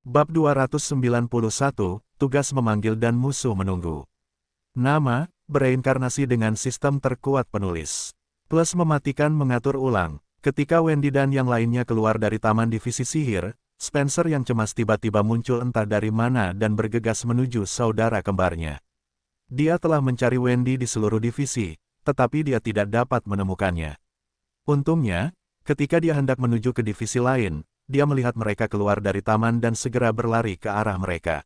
Bab 291, Tugas Memanggil dan Musuh Menunggu. Nama, bereinkarnasi dengan sistem terkuat penulis. Plus mematikan mengatur ulang. Ketika Wendy dan yang lainnya keluar dari Taman Divisi Sihir, Spencer yang cemas tiba-tiba muncul entah dari mana dan bergegas menuju saudara kembarnya. Dia telah mencari Wendy di seluruh divisi, tetapi dia tidak dapat menemukannya. Untungnya, ketika dia hendak menuju ke divisi lain, dia melihat mereka keluar dari taman dan segera berlari ke arah mereka.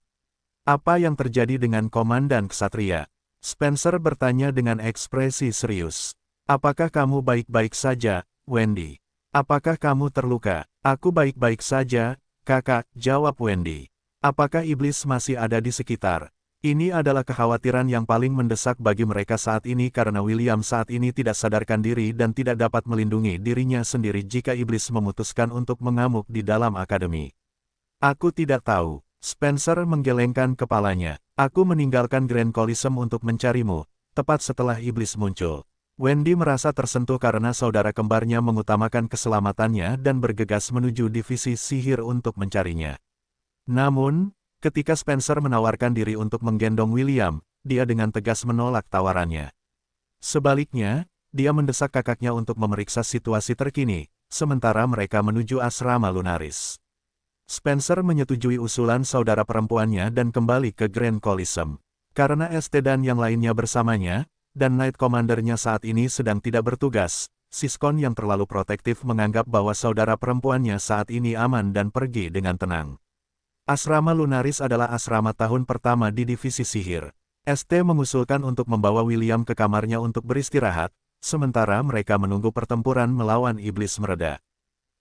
Apa yang terjadi dengan Komandan Ksatria? Spencer bertanya dengan ekspresi serius. Apakah kamu baik-baik saja, Wendy? Apakah kamu terluka? Aku baik-baik saja, kakak, jawab Wendy. Apakah iblis masih ada di sekitar? Ini adalah kekhawatiran yang paling mendesak bagi mereka saat ini karena William saat ini tidak sadarkan diri dan tidak dapat melindungi dirinya sendiri jika iblis memutuskan untuk mengamuk di dalam akademi. Aku tidak tahu. Spencer menggelengkan kepalanya. Aku meninggalkan Grand Coliseum untuk mencarimu, tepat setelah iblis muncul. Wendy merasa tersentuh karena saudara kembarnya mengutamakan keselamatannya dan bergegas menuju divisi sihir untuk mencarinya. Namun, ketika Spencer menawarkan diri untuk menggendong William, dia dengan tegas menolak tawarannya. Sebaliknya, dia mendesak kakaknya untuk memeriksa situasi terkini, sementara mereka menuju asrama Lunaris. Spencer menyetujui usulan saudara perempuannya dan kembali ke Grand Coliseum. Karena ST dan yang lainnya bersamanya, dan Knight Commander-nya saat ini sedang tidak bertugas, Siskon yang terlalu protektif menganggap bahwa saudara perempuannya saat ini aman dan pergi dengan tenang. Asrama Lunaris adalah asrama tahun pertama di divisi sihir. ST mengusulkan untuk membawa William ke kamarnya untuk beristirahat, sementara mereka menunggu pertempuran melawan iblis mereda.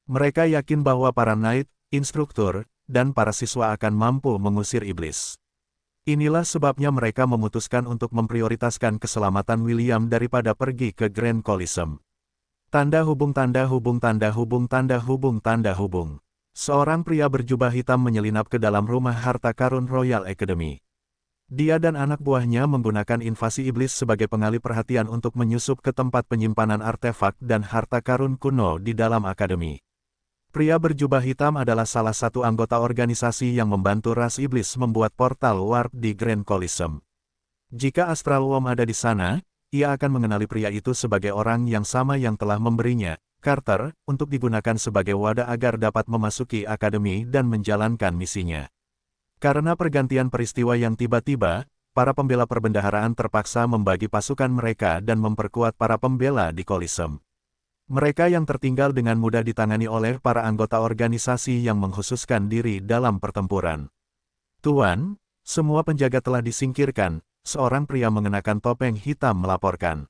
Mereka yakin bahwa para knight, instruktur, dan para siswa akan mampu mengusir iblis. Inilah sebabnya mereka memutuskan untuk memprioritaskan keselamatan William daripada pergi ke Grand Coliseum. Tanda hubung tanda hubung tanda hubung tanda hubung tanda hubung. Seorang pria berjubah hitam menyelinap ke dalam rumah harta karun Royal Academy. Dia dan anak buahnya menggunakan invasi iblis sebagai pengalih perhatian untuk menyusup ke tempat penyimpanan artefak dan harta karun kuno di dalam akademi. Pria berjubah hitam adalah salah satu anggota organisasi yang membantu ras iblis membuat portal warp di Grand Coliseum. Jika Astral Worm ada di sana, ia akan mengenali pria itu sebagai orang yang sama yang telah memberinya, Carter, untuk digunakan sebagai wadah agar dapat memasuki akademi dan menjalankan misinya. Karena pergantian peristiwa yang tiba-tiba, para pembela perbendaharaan terpaksa membagi pasukan mereka dan memperkuat para pembela di Coliseum. Mereka yang tertinggal dengan mudah ditangani oleh para anggota organisasi yang mengkhususkan diri dalam pertempuran. Tuan, semua penjaga telah disingkirkan, seorang pria mengenakan topeng hitam melaporkan.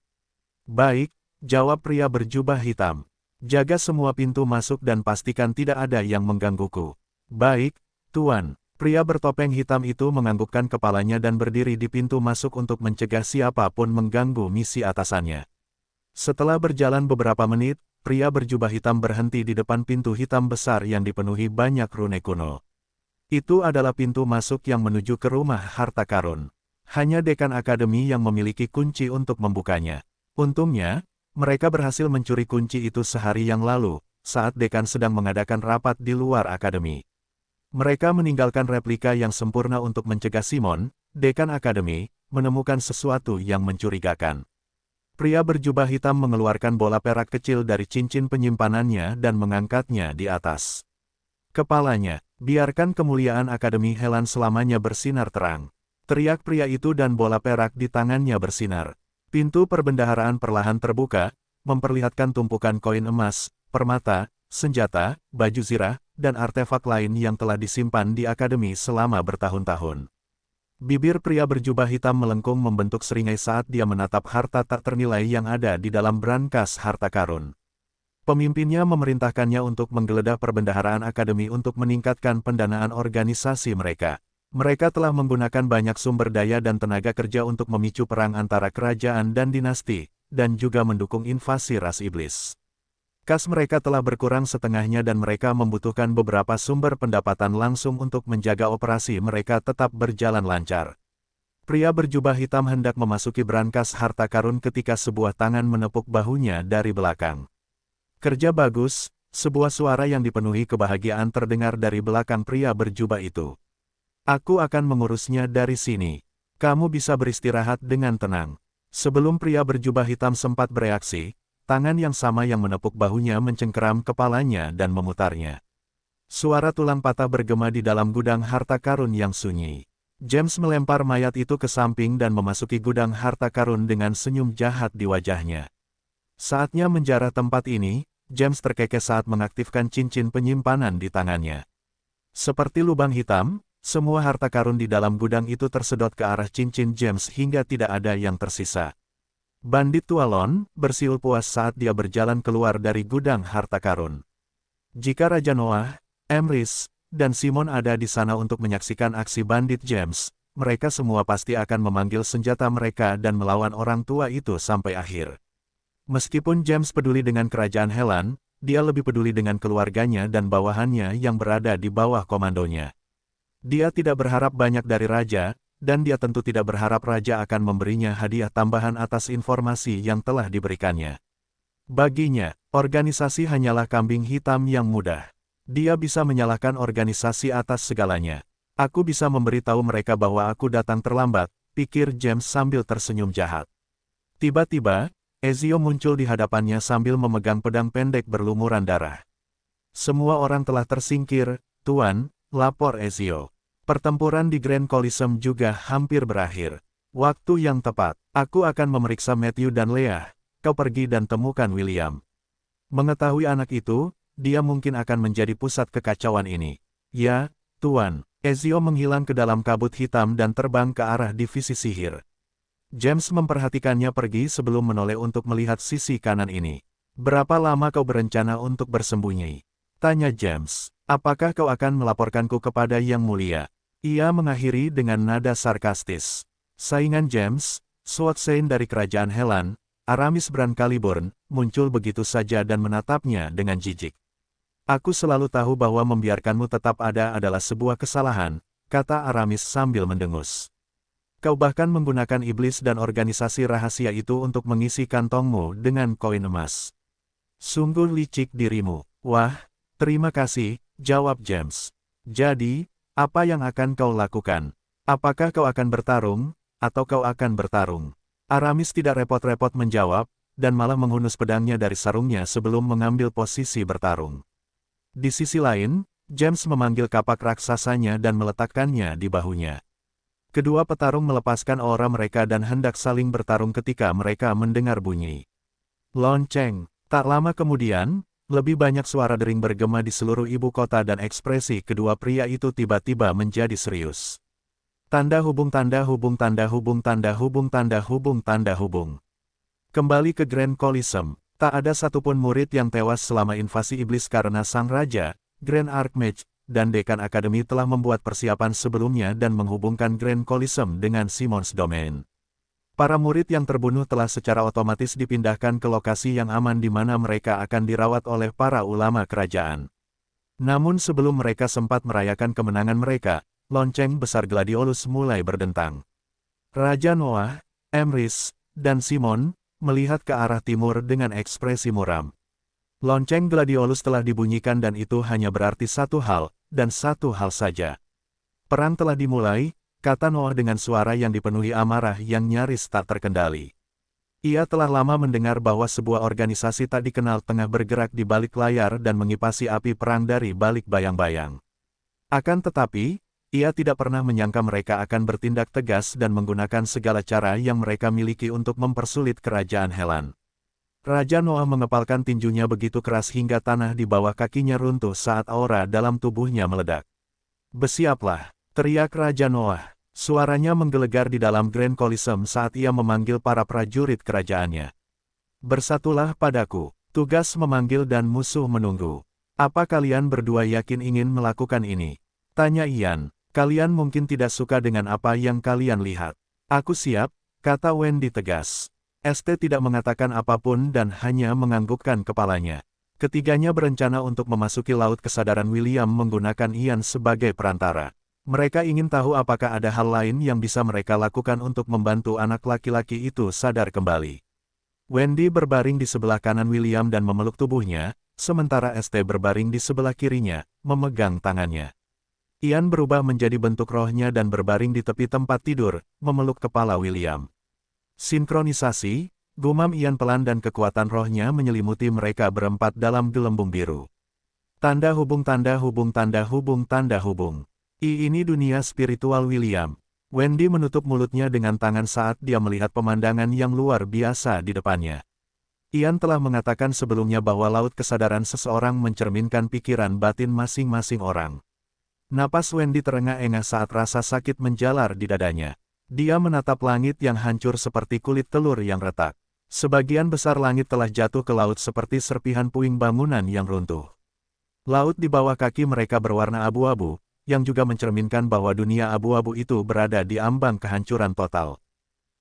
Baik, jawab pria berjubah hitam. Jaga semua pintu masuk dan pastikan tidak ada yang menggangguku. Baik, Tuan. Pria bertopeng hitam itu menganggukkan kepalanya dan berdiri di pintu masuk untuk mencegah siapapun mengganggu misi atasannya. Setelah berjalan beberapa menit, pria berjubah hitam berhenti di depan pintu hitam besar yang dipenuhi banyak rune kuno. Itu adalah pintu masuk yang menuju ke rumah harta karun. Hanya dekan akademi yang memiliki kunci untuk membukanya. Untungnya, mereka berhasil mencuri kunci itu sehari yang lalu, saat dekan sedang mengadakan rapat di luar akademi. Mereka meninggalkan replika yang sempurna untuk mencegah Simon, dekan akademi, menemukan sesuatu yang mencurigakan. Pria berjubah hitam mengeluarkan bola perak kecil dari cincin penyimpanannya dan mengangkatnya di atas kepalanya. Biarkan kemuliaan Akademi Helan selamanya bersinar terang. Teriak pria itu dan bola perak di tangannya bersinar. Pintu perbendaharaan perlahan terbuka, memperlihatkan tumpukan koin emas, permata, senjata, baju zirah, dan artefak lain yang telah disimpan di akademi selama bertahun-tahun. Bibir pria berjubah hitam melengkung membentuk seringai saat dia menatap harta tak ternilai yang ada di dalam brankas harta karun. Pemimpinnya memerintahkannya untuk menggeledah perbendaharaan akademi untuk meningkatkan pendanaan organisasi mereka. Mereka telah menggunakan banyak sumber daya dan tenaga kerja untuk memicu perang antara kerajaan dan dinasti, dan juga mendukung invasi ras iblis. Kas mereka telah berkurang setengahnya dan mereka membutuhkan beberapa sumber pendapatan langsung untuk menjaga operasi mereka tetap berjalan lancar. Pria berjubah hitam hendak memasuki brankas harta karun ketika sebuah tangan menepuk bahunya dari belakang. Kerja bagus, Sebuah suara yang dipenuhi kebahagiaan terdengar dari belakang pria berjubah itu. Aku akan mengurusnya dari sini. Kamu bisa beristirahat dengan tenang. Sebelum pria berjubah hitam sempat bereaksi, tangan yang sama yang menepuk bahunya mencengkeram kepalanya dan memutarnya. Suara tulang patah bergema di dalam gudang harta karun yang sunyi. James melempar mayat itu ke samping dan memasuki gudang harta karun dengan senyum jahat di wajahnya. Saatnya menjarah tempat ini, James terkekeh saat mengaktifkan cincin penyimpanan di tangannya. Seperti lubang hitam, semua harta karun di dalam gudang itu tersedot ke arah cincin James hingga tidak ada yang tersisa. Bandit tua Lon bersiul puas saat dia berjalan keluar dari gudang harta karun. Jika Raja Noah, Emrys, dan Simon ada di sana untuk menyaksikan aksi bandit James, mereka semua pasti akan memanggil senjata mereka dan melawan orang tua itu sampai akhir. Meskipun James peduli dengan kerajaan Helan, dia lebih peduli dengan keluarganya dan bawahannya yang berada di bawah komandonya. Dia tidak berharap banyak dari raja, dan dia tentu tidak berharap raja akan memberinya hadiah tambahan atas informasi yang telah diberikannya. Baginya, organisasi hanyalah kambing hitam yang mudah. Dia bisa menyalahkan organisasi atas segalanya. Aku bisa memberitahu mereka bahwa aku datang terlambat, pikir James sambil tersenyum jahat. Tiba-tiba, Ezio muncul di hadapannya sambil memegang pedang pendek berlumuran darah. Semua orang telah tersingkir, Tuan, lapor Ezio. Pertempuran di Grand Coliseum juga hampir berakhir. Waktu yang tepat, aku akan memeriksa Matthew dan Leah. Kau pergi dan temukan William. Mengetahui anak itu, dia mungkin akan menjadi pusat kekacauan ini. Ya, Tuan. Ezio menghilang ke dalam kabut hitam dan terbang ke arah divisi sihir. James memperhatikannya pergi sebelum menoleh untuk melihat sisi kanan ini. Berapa lama kau berencana untuk bersembunyi? Tanya James. Apakah kau akan melaporkanku kepada Yang Mulia? Ia mengakhiri dengan nada sarkastis. Saingan James, Swatsane dari kerajaan Helan, Aramis Brancaliburn, muncul begitu saja dan menatapnya dengan jijik. Aku selalu tahu bahwa membiarkanmu tetap ada adalah sebuah kesalahan, kata Aramis sambil mendengus. Kau bahkan menggunakan iblis dan organisasi rahasia itu untuk mengisi kantongmu dengan koin emas. Sungguh licik dirimu. Wah, terima kasih. Jawab James. Jadi, apa yang akan kau lakukan? Apakah kau akan bertarung, atau kau akan bertarung? Aramis tidak repot-repot menjawab, dan malah menghunus pedangnya dari sarungnya sebelum mengambil posisi bertarung. Di sisi lain, James memanggil kapak raksasanya dan meletakkannya di bahunya. Kedua petarung melepaskan aura mereka dan hendak saling bertarung ketika mereka mendengar bunyi lonceng. Tak lama kemudian, lebih banyak suara dering bergema di seluruh ibu kota dan ekspresi kedua pria itu tiba-tiba menjadi serius. Tanda hubung tanda hubung tanda hubung tanda hubung tanda hubung tanda hubung. Kembali ke Grand Coliseum, tak ada satupun murid yang tewas selama invasi iblis karena Sang Raja, Grand Archmage, dan Dekan Akademi telah membuat persiapan sebelumnya dan menghubungkan Grand Coliseum dengan Simon's Domain. Para murid yang terbunuh telah secara otomatis dipindahkan ke lokasi yang aman di mana mereka akan dirawat oleh para ulama kerajaan. Namun sebelum mereka sempat merayakan kemenangan mereka, lonceng besar Gladiolus mulai berdentang. Raja Noah, Emrys, dan Simon melihat ke arah timur dengan ekspresi muram. Lonceng Gladiolus telah dibunyikan dan itu hanya berarti satu hal, dan satu hal saja. Perang telah dimulai, kata Noah dengan suara yang dipenuhi amarah yang nyaris tak terkendali. Ia telah lama mendengar bahwa sebuah organisasi tak dikenal tengah bergerak di balik layar dan mengipasi api perang dari balik bayang-bayang. Akan tetapi, ia tidak pernah menyangka mereka akan bertindak tegas dan menggunakan segala cara yang mereka miliki untuk mempersulit kerajaan Helan. Raja Noah mengepalkan tinjunya begitu keras hingga tanah di bawah kakinya runtuh saat aura dalam tubuhnya meledak. Bersiaplah, teriak Raja Noah. Suaranya menggelegar di dalam Grand Coliseum saat ia memanggil para prajurit kerajaannya. Bersatulah padaku, tugas memanggil dan musuh menunggu. Apa kalian berdua yakin ingin melakukan ini? Tanya Ian. Kalian mungkin tidak suka dengan apa yang kalian lihat. Aku siap, kata Wendy tegas. ST tidak mengatakan apapun dan hanya menganggukkan kepalanya. Ketiganya berencana untuk memasuki laut kesadaran William menggunakan Ian sebagai perantara. Mereka ingin tahu apakah ada hal lain yang bisa mereka lakukan untuk membantu anak laki-laki itu sadar kembali. Wendy berbaring di sebelah kanan William dan memeluk tubuhnya, sementara ST berbaring di sebelah kirinya, memegang tangannya. Ian berubah menjadi bentuk rohnya dan berbaring di tepi tempat tidur, memeluk kepala William. Sinkronisasi, gumam Ian pelan dan kekuatan rohnya menyelimuti mereka berempat dalam gelembung biru. Tanda hubung tanda hubung tanda hubung tanda hubung. Ini dunia spiritual William. Wendy menutup mulutnya dengan tangan saat dia melihat pemandangan yang luar biasa di depannya. Ian telah mengatakan sebelumnya bahwa laut kesadaran seseorang mencerminkan pikiran batin masing-masing orang. Napas Wendy terengah-engah saat rasa sakit menjalar di dadanya. Dia menatap langit yang hancur seperti kulit telur yang retak. Sebagian besar langit telah jatuh ke laut seperti serpihan puing bangunan yang runtuh. Laut di bawah kaki mereka berwarna abu-abu, yang juga mencerminkan bahwa dunia abu-abu itu berada di ambang kehancuran total.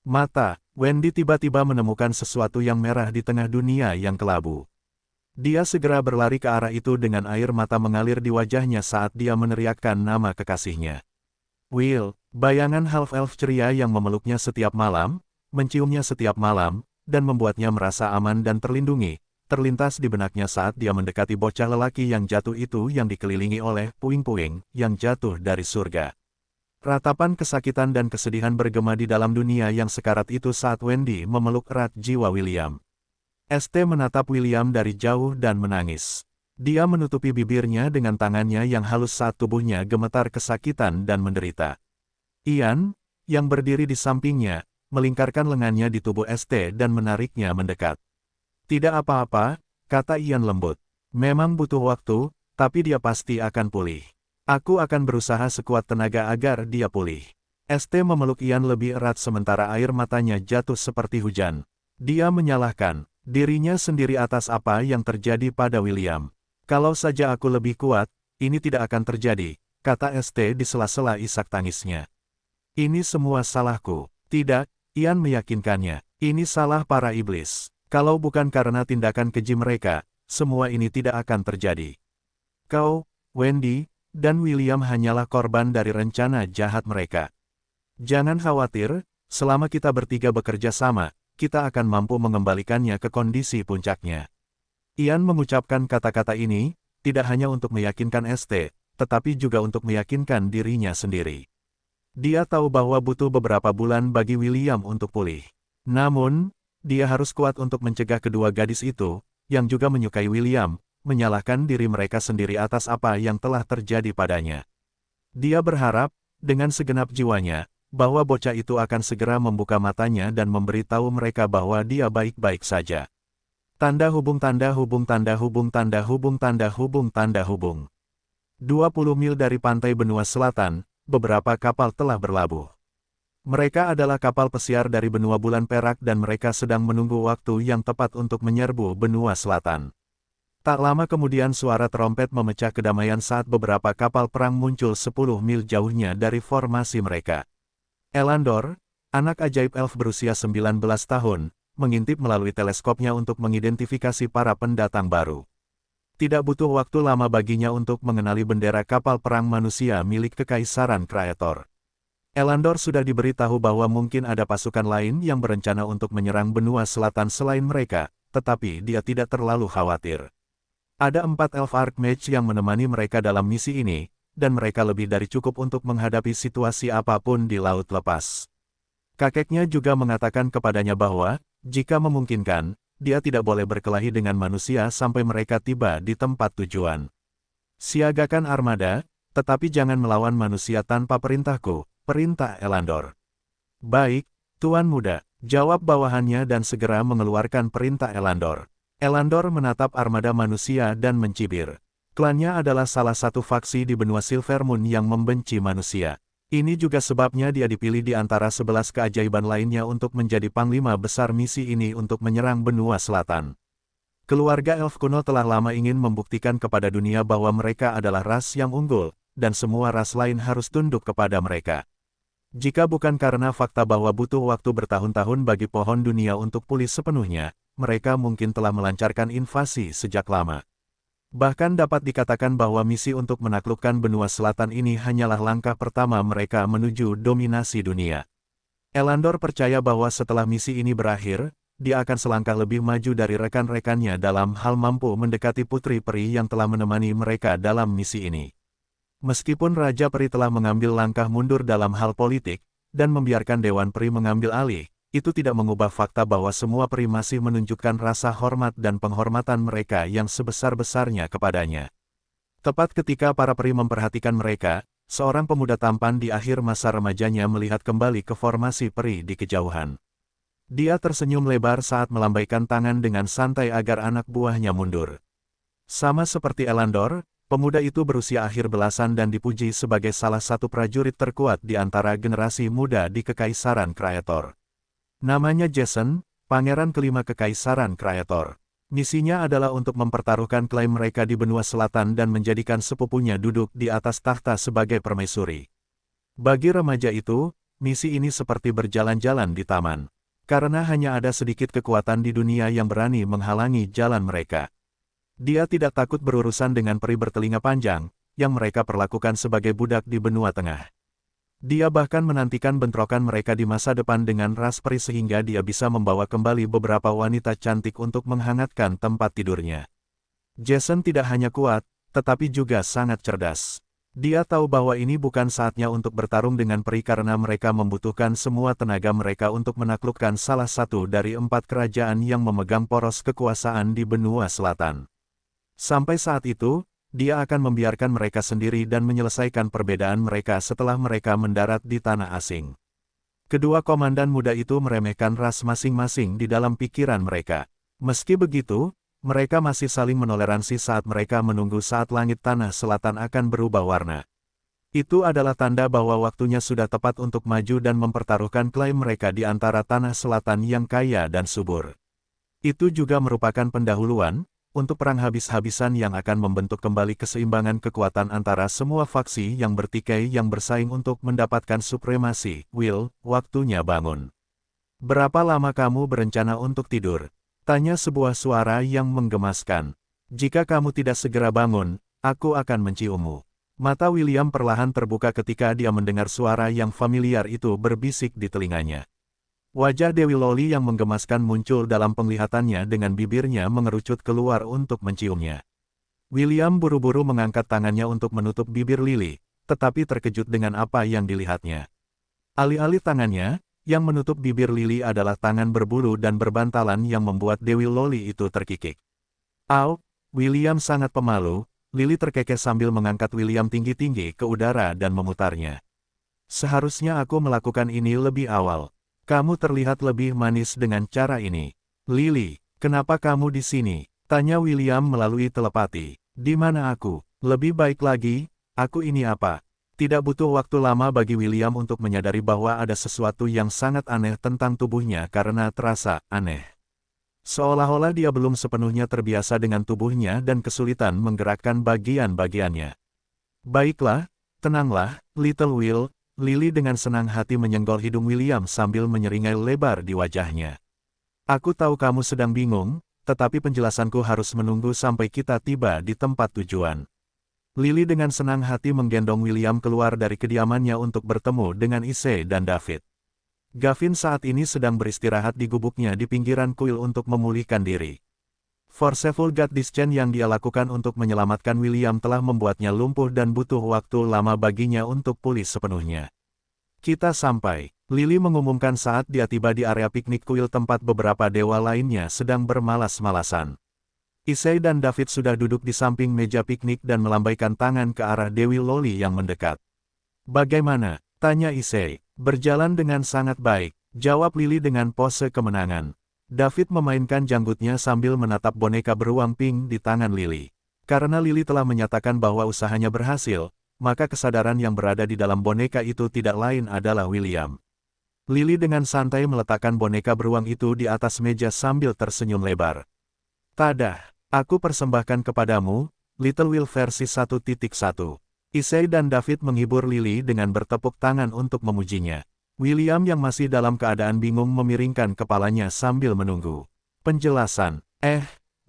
Mata, Wendy tiba-tiba menemukan sesuatu yang merah di tengah dunia yang kelabu. Dia segera berlari ke arah itu dengan air mata mengalir di wajahnya saat dia meneriakkan nama kekasihnya. Will, bayangan half-elf ceria yang memeluknya setiap malam, menciumnya setiap malam, dan membuatnya merasa aman dan terlindungi, terlintas di benaknya saat dia mendekati bocah lelaki yang jatuh itu yang dikelilingi oleh puing-puing yang jatuh dari surga. Ratapan kesakitan dan kesedihan bergema di dalam dunia yang sekarat itu saat Wendy memeluk erat jiwa William. ST menatap William dari jauh dan menangis. Dia menutupi bibirnya dengan tangannya yang halus saat tubuhnya gemetar kesakitan dan menderita. Ian, yang berdiri di sampingnya, melingkarkan lengannya di tubuh ST dan menariknya mendekat. Tidak apa-apa, kata Ian lembut. Memang butuh waktu, tapi dia pasti akan pulih. Aku akan berusaha sekuat tenaga agar dia pulih. ST memeluk Ian lebih erat sementara air matanya jatuh seperti hujan. Dia menyalahkan dirinya sendiri atas apa yang terjadi pada William. Kalau saja aku lebih kuat, ini tidak akan terjadi, kata ST di sela-sela isak tangisnya. Ini semua salahku. Tidak, Ian meyakinkannya. Ini salah para iblis. Kalau bukan karena tindakan keji mereka, semua ini tidak akan terjadi. Kau, Wendy, dan William hanyalah korban dari rencana jahat mereka. Jangan khawatir, selama kita bertiga bekerja sama, kita akan mampu mengembalikannya ke kondisi puncaknya. Ian mengucapkan kata-kata ini, tidak hanya untuk meyakinkan ST, tetapi juga untuk meyakinkan dirinya sendiri. Dia tahu bahwa butuh beberapa bulan bagi William untuk pulih. Namun, dia harus kuat untuk mencegah kedua gadis itu, yang juga menyukai William, menyalahkan diri mereka sendiri atas apa yang telah terjadi padanya. Dia berharap, dengan segenap jiwanya, bahwa bocah itu akan segera membuka matanya dan memberitahu mereka bahwa dia baik-baik saja. Tanda hubung tanda hubung tanda hubung tanda hubung tanda hubung tanda hubung. 20 mil dari pantai benua selatan, beberapa kapal telah berlabuh. Mereka adalah kapal pesiar dari benua bulan perak dan mereka sedang menunggu waktu yang tepat untuk menyerbu benua selatan. Tak lama kemudian suara trompet memecah kedamaian saat beberapa kapal perang muncul 10 mil jauhnya dari formasi mereka. Elandor, anak ajaib elf berusia 19 tahun, mengintip melalui teleskopnya untuk mengidentifikasi para pendatang baru. Tidak butuh waktu lama baginya untuk mengenali bendera kapal perang manusia milik Kekaisaran Kreator. Elandor sudah diberitahu bahwa mungkin ada pasukan lain yang berencana untuk menyerang benua selatan selain mereka, tetapi dia tidak terlalu khawatir. Ada 4 elf archmage yang menemani mereka dalam misi ini, dan mereka lebih dari cukup untuk menghadapi situasi apapun di laut lepas. Kakeknya juga mengatakan kepadanya bahwa, jika memungkinkan, dia tidak boleh berkelahi dengan manusia sampai mereka tiba di tempat tujuan. Siagakan armada, tetapi jangan melawan manusia tanpa perintahku, perintah Elandor. Baik, Tuan Muda, jawab bawahannya dan segera mengeluarkan perintah Elandor. Elandor menatap armada manusia dan mencibir. Klannya adalah salah satu faksi di benua Silvermoon yang membenci manusia. Ini juga sebabnya dia dipilih di antara 11 keajaiban lainnya untuk menjadi panglima besar misi ini untuk menyerang benua selatan. Keluarga elf kuno telah lama ingin membuktikan kepada dunia bahwa mereka adalah ras yang unggul, dan semua ras lain harus tunduk kepada mereka. Jika bukan karena fakta bahwa butuh waktu bertahun-tahun bagi pohon dunia untuk pulih sepenuhnya, mereka mungkin telah melancarkan invasi sejak lama. Bahkan dapat dikatakan bahwa misi untuk menaklukkan benua selatan ini hanyalah langkah pertama mereka menuju dominasi dunia. Elandor percaya bahwa setelah misi ini berakhir, dia akan selangkah lebih maju dari rekan-rekannya dalam hal mampu mendekati putri peri yang telah menemani mereka dalam misi ini. Meskipun Raja Peri telah mengambil langkah mundur dalam hal politik, dan membiarkan Dewan Peri mengambil alih, itu tidak mengubah fakta bahwa semua peri masih menunjukkan rasa hormat dan penghormatan mereka yang sebesar-besarnya kepadanya. Tepat ketika para peri memperhatikan mereka, seorang pemuda tampan di akhir masa remajanya melihat kembali ke formasi peri di kejauhan. Dia tersenyum lebar saat melambaikan tangan dengan santai agar anak buahnya mundur. Sama seperti Elandor, pemuda itu berusia akhir belasan dan dipuji sebagai salah satu prajurit terkuat di antara generasi muda di Kekaisaran Kreator. Namanya Jason, pangeran kelima Kekaisaran Kreator. Misinya adalah untuk mempertaruhkan klaim mereka di benua selatan dan menjadikan sepupunya duduk di atas takhta sebagai permaisuri. Bagi remaja itu, misi ini seperti berjalan-jalan di taman. Karena hanya ada sedikit kekuatan di dunia yang berani menghalangi jalan mereka. Dia tidak takut berurusan dengan peri bertelinga panjang, yang mereka perlakukan sebagai budak di benua tengah. Dia bahkan menantikan bentrokan mereka di masa depan dengan ras peri sehingga dia bisa membawa kembali beberapa wanita cantik untuk menghangatkan tempat tidurnya. Jason tidak hanya kuat, tetapi juga sangat cerdas. Dia tahu bahwa ini bukan saatnya untuk bertarung dengan peri karena mereka membutuhkan semua tenaga mereka untuk menaklukkan salah satu dari 4 kerajaan yang memegang poros kekuasaan di benua selatan. Sampai saat itu, dia akan membiarkan mereka sendiri dan menyelesaikan perbedaan mereka setelah mereka mendarat di tanah asing. Kedua komandan muda itu meremehkan ras masing-masing di dalam pikiran mereka. Meski begitu, mereka masih saling menoleransi saat mereka menunggu saat langit tanah selatan akan berubah warna. Itu adalah tanda bahwa waktunya sudah tepat untuk maju dan mempertaruhkan klaim mereka di antara tanah selatan yang kaya dan subur. Itu juga merupakan pendahuluan untuk perang habis-habisan yang akan membentuk kembali keseimbangan kekuatan antara semua faksi yang bertikai yang bersaing untuk mendapatkan supremasi. Will, waktunya bangun. Berapa lama kamu berencana untuk tidur? Tanya sebuah suara yang menggemaskan. Jika kamu tidak segera bangun, aku akan menciummu. Mata William perlahan terbuka ketika dia mendengar suara yang familiar itu berbisik di telinganya. Wajah Dewi Loli yang menggemaskan muncul dalam penglihatannya dengan bibirnya mengerucut keluar untuk menciumnya. William buru-buru mengangkat tangannya untuk menutup bibir Lily, tetapi terkejut dengan apa yang dilihatnya. Alih-alih tangannya, yang menutup bibir Lily adalah tangan berbulu dan berbantalan yang membuat Dewi Loli itu terkikik. Au, William sangat pemalu, Lily terkekeh sambil mengangkat William tinggi-tinggi ke udara dan memutarnya. Seharusnya aku melakukan ini lebih awal. Kamu terlihat lebih manis dengan cara ini. Lily, kenapa kamu di sini? Tanya William melalui telepati. Di mana aku? Lebih baik lagi, aku ini apa? Tidak butuh waktu lama bagi William untuk menyadari bahwa ada sesuatu yang sangat aneh tentang tubuhnya karena terasa aneh. Seolah-olah dia belum sepenuhnya terbiasa dengan tubuhnya dan kesulitan menggerakkan bagian-bagiannya. Baiklah, tenanglah, Little Will. Lily dengan senang hati menyenggol hidung William sambil menyeringai lebar di wajahnya. Aku tahu kamu sedang bingung, tetapi penjelasanku harus menunggu sampai kita tiba di tempat tujuan. Lily dengan senang hati menggendong William keluar dari kediamannya untuk bertemu dengan Issei dan David. Gavin saat ini sedang beristirahat di gubuknya di pinggiran kuil untuk memulihkan diri. Forceful God Discern yang dia lakukan untuk menyelamatkan William telah membuatnya lumpuh dan butuh waktu lama baginya untuk pulih sepenuhnya. Kita sampai, Lily mengumumkan saat dia tiba di area piknik kuil tempat beberapa dewa lainnya sedang bermalas-malasan. Issei dan David sudah duduk di samping meja piknik dan melambaikan tangan ke arah Dewi Loli yang mendekat. Bagaimana? Tanya Issei. Berjalan dengan sangat baik, jawab Lily dengan pose kemenangan. David memainkan janggutnya sambil menatap boneka beruang pink di tangan Lily. Karena Lily telah menyatakan bahwa usahanya berhasil, maka kesadaran yang berada di dalam boneka itu tidak lain adalah William. Lily dengan santai meletakkan boneka beruang itu di atas meja sambil tersenyum lebar. Tadah, aku persembahkan kepadamu, Little Will versi 1.1. Issei dan David menghibur Lily dengan bertepuk tangan untuk memujinya. William yang masih dalam keadaan bingung memiringkan kepalanya sambil menunggu penjelasan.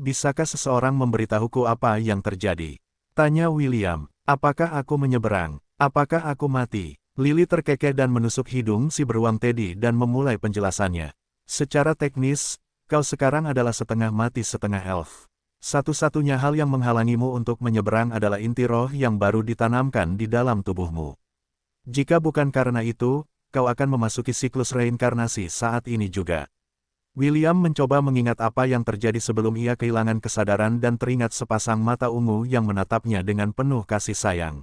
Bisakah seseorang memberitahuku apa yang terjadi? Tanya William. Apakah aku menyeberang? Apakah aku mati? Lily terkekeh dan menusuk hidung si beruang Teddy dan memulai penjelasannya. Secara teknis, Kau sekarang adalah setengah mati setengah elf. Satu-satunya hal yang menghalangimu untuk menyeberang adalah inti roh yang baru ditanamkan di dalam tubuhmu. Jika bukan karena itu, kau akan memasuki siklus reinkarnasi saat ini juga. William mencoba mengingat apa yang terjadi sebelum ia kehilangan kesadaran dan teringat sepasang mata ungu yang menatapnya dengan penuh kasih sayang.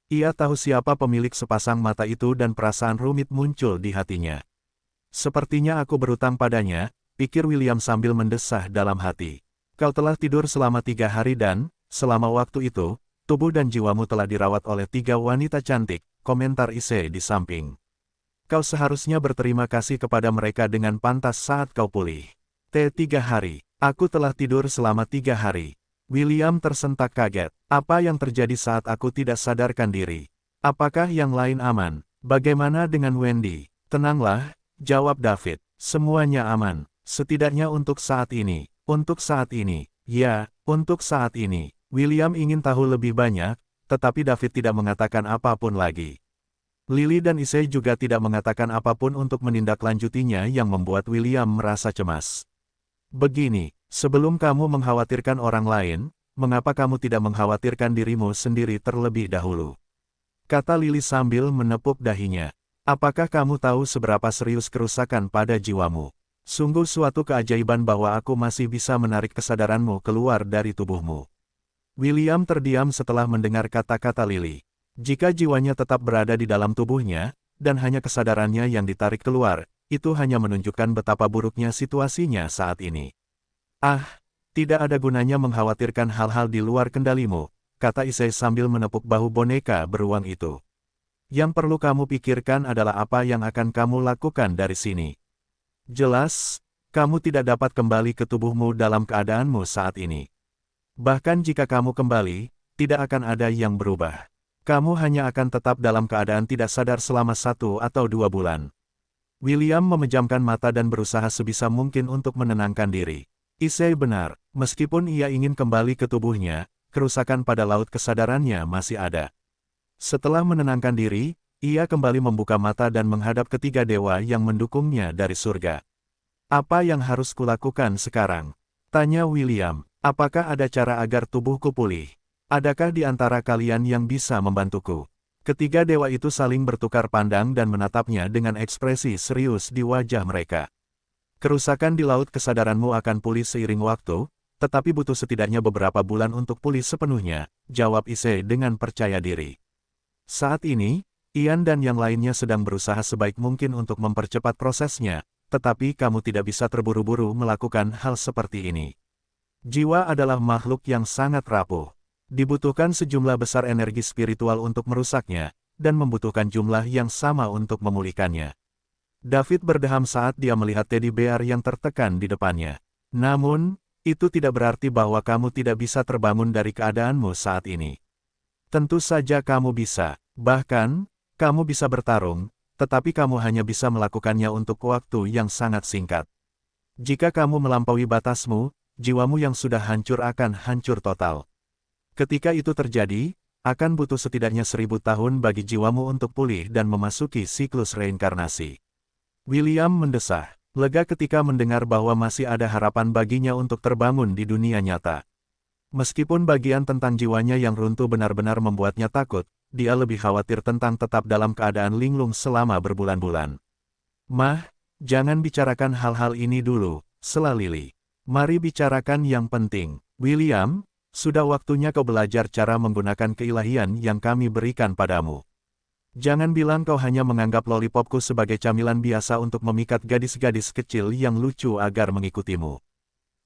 Ia tahu siapa pemilik sepasang mata itu dan perasaan rumit muncul di hatinya. Sepertinya aku berutang padanya, pikir William sambil mendesah dalam hati. Kau telah tidur selama 3 hari dan, selama waktu itu, tubuh dan jiwamu telah dirawat oleh 3 wanita cantik, komentar Issei di samping. Kau seharusnya berterima kasih kepada mereka dengan pantas saat kau pulih. T3 hari, aku telah tidur selama 3 hari. William tersentak kaget. Apa yang terjadi saat aku tidak sadarkan diri? Apakah yang lain aman? Bagaimana dengan Wendy? Tenanglah, jawab David. Semuanya aman, setidaknya untuk saat ini. Untuk saat ini, ya, untuk saat ini. William ingin tahu lebih banyak, tetapi David tidak mengatakan apapun lagi. Lily dan Issei juga tidak mengatakan apapun untuk menindaklanjutinya yang membuat William merasa cemas. Begini, sebelum kamu mengkhawatirkan orang lain, mengapa kamu tidak mengkhawatirkan dirimu sendiri terlebih dahulu? Kata Lily sambil menepuk dahinya. Apakah kamu tahu seberapa serius kerusakan pada jiwamu? Sungguh suatu keajaiban bahwa aku masih bisa menarik kesadaranmu keluar dari tubuhmu. William terdiam setelah mendengar kata-kata Lily. Jika jiwanya tetap berada di dalam tubuhnya, dan hanya kesadarannya yang ditarik keluar, itu hanya menunjukkan betapa buruknya situasinya saat ini. Ah, tidak ada gunanya mengkhawatirkan hal-hal di luar kendalimu, kata Issei sambil menepuk bahu boneka beruang itu. Yang perlu kamu pikirkan adalah apa yang akan kamu lakukan dari sini. Jelas, kamu tidak dapat kembali ke tubuhmu dalam keadaanmu saat ini. Bahkan jika kamu kembali, tidak akan ada yang berubah. Kamu hanya akan tetap dalam keadaan tidak sadar selama 1 atau 2 bulan. William memejamkan mata dan berusaha sebisa mungkin untuk menenangkan diri. Issei benar, meskipun ia ingin kembali ke tubuhnya, kerusakan pada laut kesadarannya masih ada. Setelah menenangkan diri, ia kembali membuka mata dan menghadap ketiga dewa yang mendukungnya dari surga. Apa yang harus kulakukan sekarang? Tanya William. Apakah ada cara agar tubuhku pulih? Adakah di antara kalian yang bisa membantuku? Ketiga dewa itu saling bertukar pandang dan menatapnya dengan ekspresi serius di wajah mereka. Kerusakan di laut kesadaranmu akan pulih seiring waktu, tetapi butuh setidaknya beberapa bulan untuk pulih sepenuhnya, jawab Issei dengan percaya diri. Saat ini, Ian dan yang lainnya sedang berusaha sebaik mungkin untuk mempercepat prosesnya, tetapi kamu tidak bisa terburu-buru melakukan hal seperti ini. Jiwa adalah makhluk yang sangat rapuh. Dibutuhkan sejumlah besar energi spiritual untuk merusaknya, dan membutuhkan jumlah yang sama untuk memulihkannya. David berdeham saat dia melihat teddy bear yang tertekan di depannya. Namun, itu tidak berarti bahwa kamu tidak bisa terbangun dari keadaanmu saat ini. Tentu saja kamu bisa, bahkan, kamu bisa bertarung, tetapi kamu hanya bisa melakukannya untuk waktu yang sangat singkat. Jika kamu melampaui batasmu, jiwamu yang sudah hancur akan hancur total. Ketika itu terjadi, akan butuh setidaknya 1000 tahun bagi jiwamu untuk pulih dan memasuki siklus reinkarnasi. William mendesah, lega ketika mendengar bahwa masih ada harapan baginya untuk terbangun di dunia nyata. Meskipun bagian tentang jiwanya yang runtuh benar-benar membuatnya takut, dia lebih khawatir tentang tetap dalam keadaan linglung selama berbulan-bulan. Mah, jangan bicarakan hal-hal ini dulu, sela Lily. Mari bicarakan yang penting. William, sudah waktunya kau belajar cara menggunakan keilahian yang kami berikan padamu. Jangan bilang kau hanya menganggap lollipopku sebagai camilan biasa untuk memikat gadis-gadis kecil yang lucu agar mengikutimu.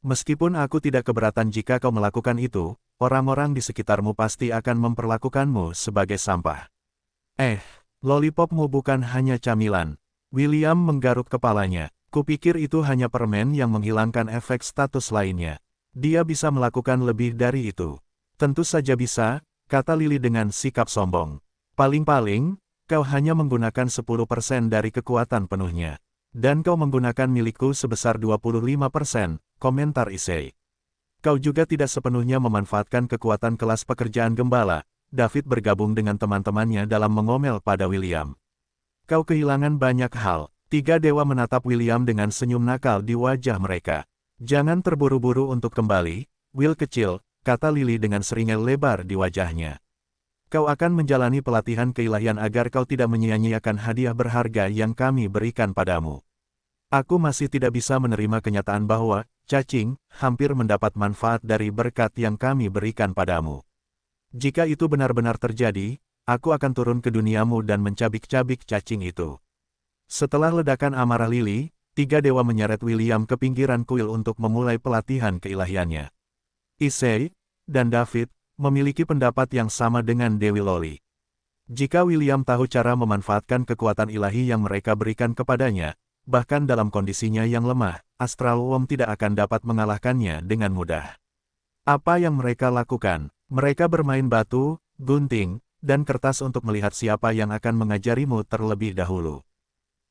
Meskipun aku tidak keberatan jika kau melakukan itu, orang-orang di sekitarmu pasti akan memperlakukanmu sebagai sampah. Lollipopmu bukan hanya camilan. William menggaruk kepalanya. Kupikir itu hanya permen yang menghilangkan efek status lainnya. Dia bisa melakukan lebih dari itu. Tentu saja bisa, kata Lily dengan sikap sombong. Paling-paling, kau hanya menggunakan 10% dari kekuatan penuhnya. Dan kau menggunakan milikku sebesar 25%, komentar Issei. Kau juga tidak sepenuhnya memanfaatkan kekuatan kelas pekerjaan gembala. David bergabung dengan teman-temannya dalam mengomel pada William. Kau kehilangan banyak hal. Tiga dewa menatap William dengan senyum nakal di wajah mereka. Jangan terburu-buru untuk kembali, Will kecil, kata Lily dengan seringel lebar di wajahnya. Kau akan menjalani pelatihan keilahian agar kau tidak menyia-nyiakan hadiah berharga yang kami berikan padamu. Aku masih tidak bisa menerima kenyataan bahwa, cacing, hampir mendapat manfaat dari berkat yang kami berikan padamu. Jika itu benar-benar terjadi, aku akan turun ke duniamu dan mencabik-cabik cacing itu. Setelah ledakan amarah Lily, tiga dewa menyeret William ke pinggiran kuil untuk memulai pelatihan keilahiannya. Issei dan David memiliki pendapat yang sama dengan Dewi Loli. Jika William tahu cara memanfaatkan kekuatan ilahi yang mereka berikan kepadanya, bahkan dalam kondisinya yang lemah, Astral Worm tidak akan dapat mengalahkannya dengan mudah. Apa yang mereka lakukan? Mereka bermain batu, gunting, dan kertas untuk melihat siapa yang akan mengajarimu terlebih dahulu.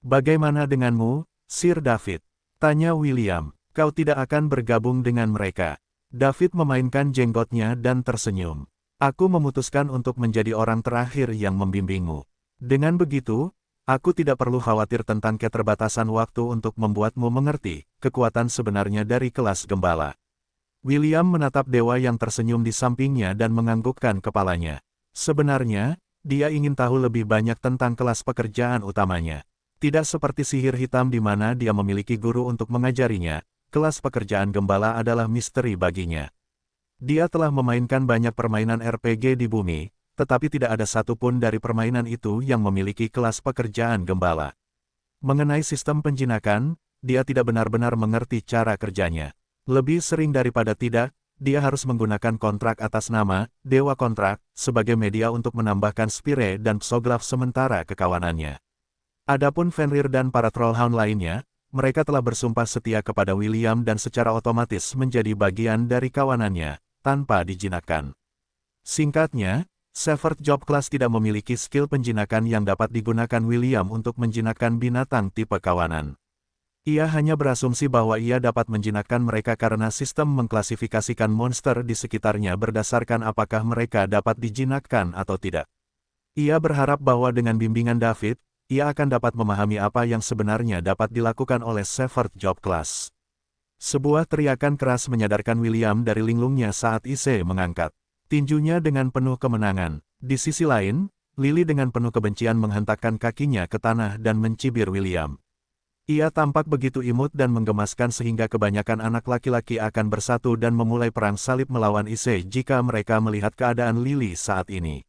Bagaimana denganmu, Sir David? Tanya William. Kau tidak akan bergabung dengan mereka. David memainkan jenggotnya dan tersenyum. Aku memutuskan untuk menjadi orang terakhir yang membimbingmu. Dengan begitu, aku tidak perlu khawatir tentang keterbatasan waktu untuk membuatmu mengerti kekuatan sebenarnya dari kelas gembala. William menatap dewa yang tersenyum di sampingnya dan menganggukkan kepalanya. Sebenarnya, dia ingin tahu lebih banyak tentang kelas pekerjaan utamanya. Tidak seperti sihir hitam di mana dia memiliki guru untuk mengajarinya, kelas pekerjaan gembala adalah misteri baginya. Dia telah memainkan banyak permainan RPG di bumi, tetapi tidak ada satupun dari permainan itu yang memiliki kelas pekerjaan gembala. Mengenai sistem penjinakan, dia tidak benar-benar mengerti cara kerjanya. Lebih sering daripada tidak, dia harus menggunakan kontrak atas nama Dewa Kontrak sebagai media untuk menambahkan spire dan psoglaf sementara kekawanannya. Adapun Fenrir dan para Trollhound lainnya, mereka telah bersumpah setia kepada William dan secara otomatis menjadi bagian dari kawanannya, tanpa dijinakkan. Singkatnya, Shepherd Job Class tidak memiliki skill penjinakan yang dapat digunakan William untuk menjinakkan binatang tipe kawanan. Ia hanya berasumsi bahwa ia dapat menjinakkan mereka karena sistem mengklasifikasikan monster di sekitarnya berdasarkan apakah mereka dapat dijinakkan atau tidak. Ia berharap bahwa dengan bimbingan David, ia akan dapat memahami apa yang sebenarnya dapat dilakukan oleh Shepherd Job Class. Sebuah teriakan keras menyadarkan William dari linglungnya saat Issei mengangkat tinjunya dengan penuh kemenangan. Di sisi lain, Lily dengan penuh kebencian menghentakkan kakinya ke tanah dan mencibir William. Ia tampak begitu imut dan menggemaskan sehingga kebanyakan anak laki-laki akan bersatu dan memulai perang salib melawan Issei jika mereka melihat keadaan Lily saat ini.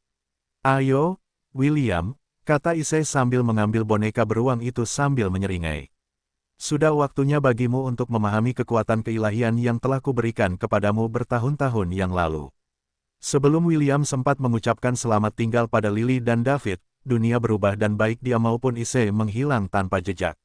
Ayo, William, kata Issei sambil mengambil boneka beruang itu sambil menyeringai. Sudah waktunya bagimu untuk memahami kekuatan keilahian yang telah kuberikan kepadamu bertahun-tahun yang lalu. Sebelum William sempat mengucapkan selamat tinggal pada Lily dan David, dunia berubah dan baik dia maupun Issei menghilang tanpa jejak.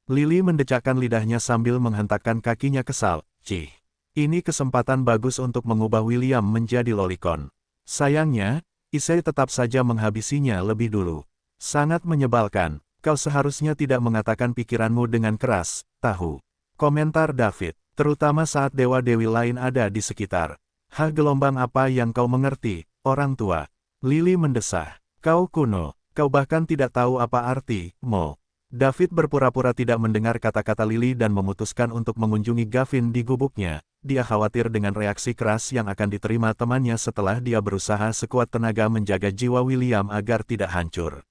Lily mendecakkan lidahnya sambil menghentakkan kakinya kesal. Cih, ini kesempatan bagus untuk mengubah William menjadi lolicon. Sayangnya, Issei tetap saja menghabisinya lebih dulu. Sangat menyebalkan. Kau seharusnya tidak mengatakan pikiranmu dengan keras, tahu. Komentar David, terutama saat dewa-dewi lain ada di sekitar. Hah, gelombang apa yang kau mengerti, orang tua? Lily mendesah. Kau kuno, kau bahkan tidak tahu apa arti, Mo. David berpura-pura tidak mendengar kata-kata Lily dan memutuskan untuk mengunjungi Gavin di gubuknya. Dia khawatir dengan reaksi keras yang akan diterima temannya setelah dia berusaha sekuat tenaga menjaga jiwa William agar tidak hancur.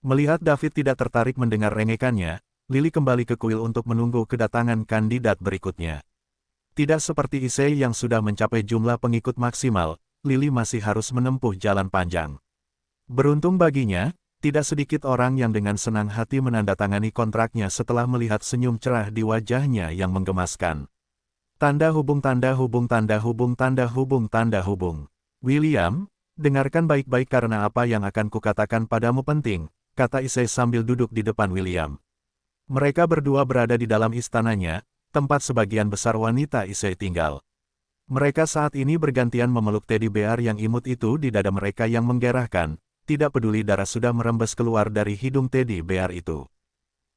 Melihat David tidak tertarik mendengar rengekannya, Lily kembali ke kuil untuk menunggu kedatangan kandidat berikutnya. Tidak seperti Issei yang sudah mencapai jumlah pengikut maksimal, Lily masih harus menempuh jalan panjang. Beruntung baginya, tidak sedikit orang yang dengan senang hati menandatangani kontraknya setelah melihat senyum cerah di wajahnya yang menggemaskan. Tanda hubung tanda hubung tanda hubung tanda hubung tanda hubung. William, dengarkan baik-baik karena apa yang akan kukatakan padamu penting, kata Issei sambil duduk di depan William. Mereka berdua berada di dalam istananya, tempat sebagian besar wanita Issei tinggal. Mereka saat ini bergantian memeluk teddy bear yang imut itu di dada mereka yang menggerahkan, tidak peduli darah sudah merembes keluar dari hidung teddy bear itu.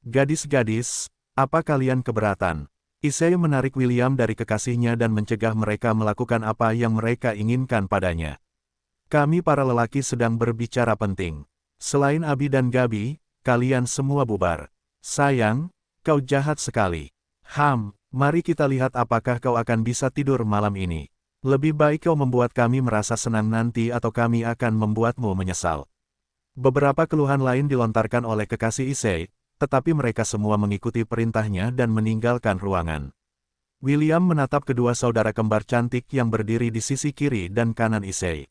Gadis-gadis, apa kalian keberatan? Issei menarik William dari kekasihnya dan mencegah mereka melakukan apa yang mereka inginkan padanya. Kami para lelaki sedang berbicara penting. Selain Abi dan Gabi, kalian semua bubar. Sayang, kau jahat sekali. Mari kita lihat apakah kau akan bisa tidur malam ini. Lebih baik kau membuat kami merasa senang nanti atau kami akan membuatmu menyesal. Beberapa keluhan lain dilontarkan oleh kekasih Issei, tetapi mereka semua mengikuti perintahnya dan meninggalkan ruangan. William menatap kedua saudara kembar cantik yang berdiri di sisi kiri dan kanan Issei.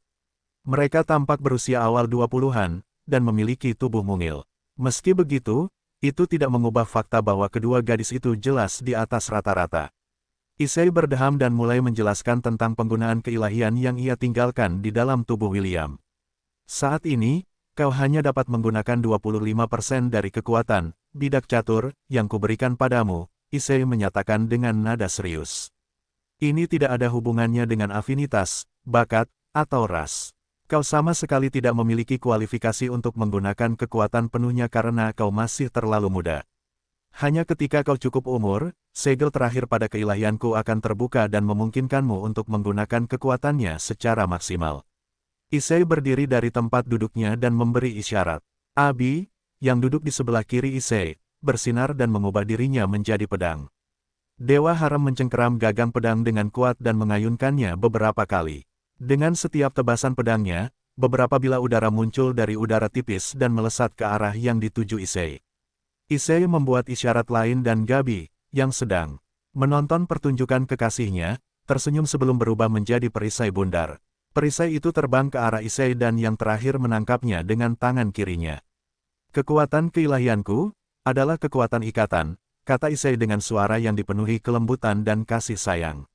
Mereka tampak berusia awal 20-an, dan memiliki tubuh mungil. Meski begitu, itu tidak mengubah fakta bahwa kedua gadis itu jelas di atas rata-rata. Issei berdeham dan mulai menjelaskan tentang penggunaan keilahian yang ia tinggalkan di dalam tubuh William. Saat ini, kau hanya dapat menggunakan 25% dari kekuatan, bidak catur, yang kuberikan padamu, Issei menyatakan dengan nada serius. Ini tidak ada hubungannya dengan afinitas, bakat, atau ras. Kau sama sekali tidak memiliki kualifikasi untuk menggunakan kekuatan penuhnya karena kau masih terlalu muda. Hanya ketika kau cukup umur, segel terakhir pada keilahianku akan terbuka dan memungkinkanmu untuk menggunakan kekuatannya secara maksimal. Issei berdiri dari tempat duduknya dan memberi isyarat. Abi, yang duduk di sebelah kiri Issei, bersinar dan mengubah dirinya menjadi pedang. Dewa Haram mencengkeram gagang pedang dengan kuat dan mengayunkannya beberapa kali. Dengan setiap tebasan pedangnya, beberapa bilah udara muncul dari udara tipis dan melesat ke arah yang dituju Issei. Issei membuat isyarat lain dan Gabi, yang sedang menonton pertunjukan kekasihnya, tersenyum sebelum berubah menjadi perisai bundar. Perisai itu terbang ke arah Issei dan yang terakhir menangkapnya dengan tangan kirinya. Kekuatan keilahianku adalah kekuatan ikatan, kata Issei dengan suara yang dipenuhi kelembutan dan kasih sayang.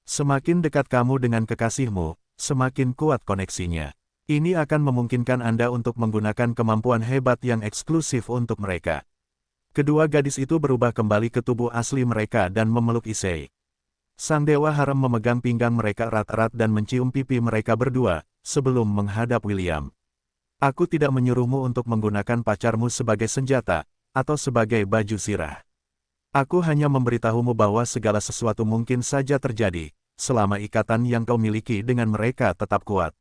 Semakin dekat kamu dengan kekasihmu, semakin kuat koneksinya. Ini akan memungkinkan Anda untuk menggunakan kemampuan hebat yang eksklusif untuk mereka. Kedua gadis itu berubah kembali ke tubuh asli mereka dan memeluk Issei. Sang Dewa Haram memegang pinggang mereka erat-erat dan mencium pipi mereka berdua, sebelum menghadap William. Aku tidak menyuruhmu untuk menggunakan pacarmu sebagai senjata, atau sebagai baju sirah. Aku hanya memberitahumu bahwa segala sesuatu mungkin saja terjadi, selama ikatan yang kau miliki dengan mereka tetap kuat.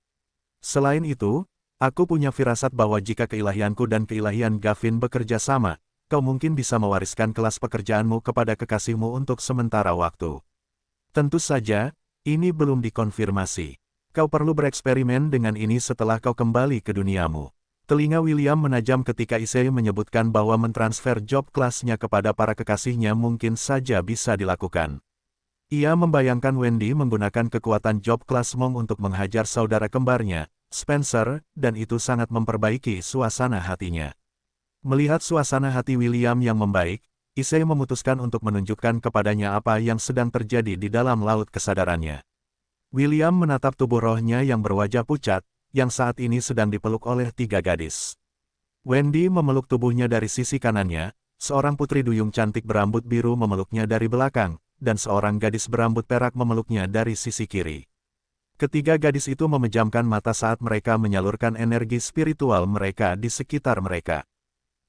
Selain itu, aku punya firasat bahwa jika keilahianku dan keilahian Gavin bekerja sama, kau mungkin bisa mewariskan kelas pekerjaanmu kepada kekasihmu untuk sementara waktu. Tentu saja, ini belum dikonfirmasi. Kau perlu bereksperimen dengan ini setelah kau kembali ke duniamu. Telinga William menajam ketika Issei menyebutkan bahwa mentransfer job kelasnya kepada para kekasihnya mungkin saja bisa dilakukan. Ia membayangkan Wendy menggunakan kekuatan job kelas Mong untuk menghajar saudara kembarnya, Spencer, dan itu sangat memperbaiki suasana hatinya. Melihat suasana hati William yang membaik, Issei memutuskan untuk menunjukkan kepadanya apa yang sedang terjadi di dalam laut kesadarannya. William menatap tubuh rohnya yang berwajah pucat, yang saat ini sedang dipeluk oleh tiga gadis. Wendy memeluk tubuhnya dari sisi kanannya, seorang putri duyung cantik berambut biru memeluknya dari belakang, dan seorang gadis berambut perak memeluknya dari sisi kiri. Ketiga gadis itu memejamkan mata saat mereka menyalurkan energi spiritual mereka di sekitar mereka.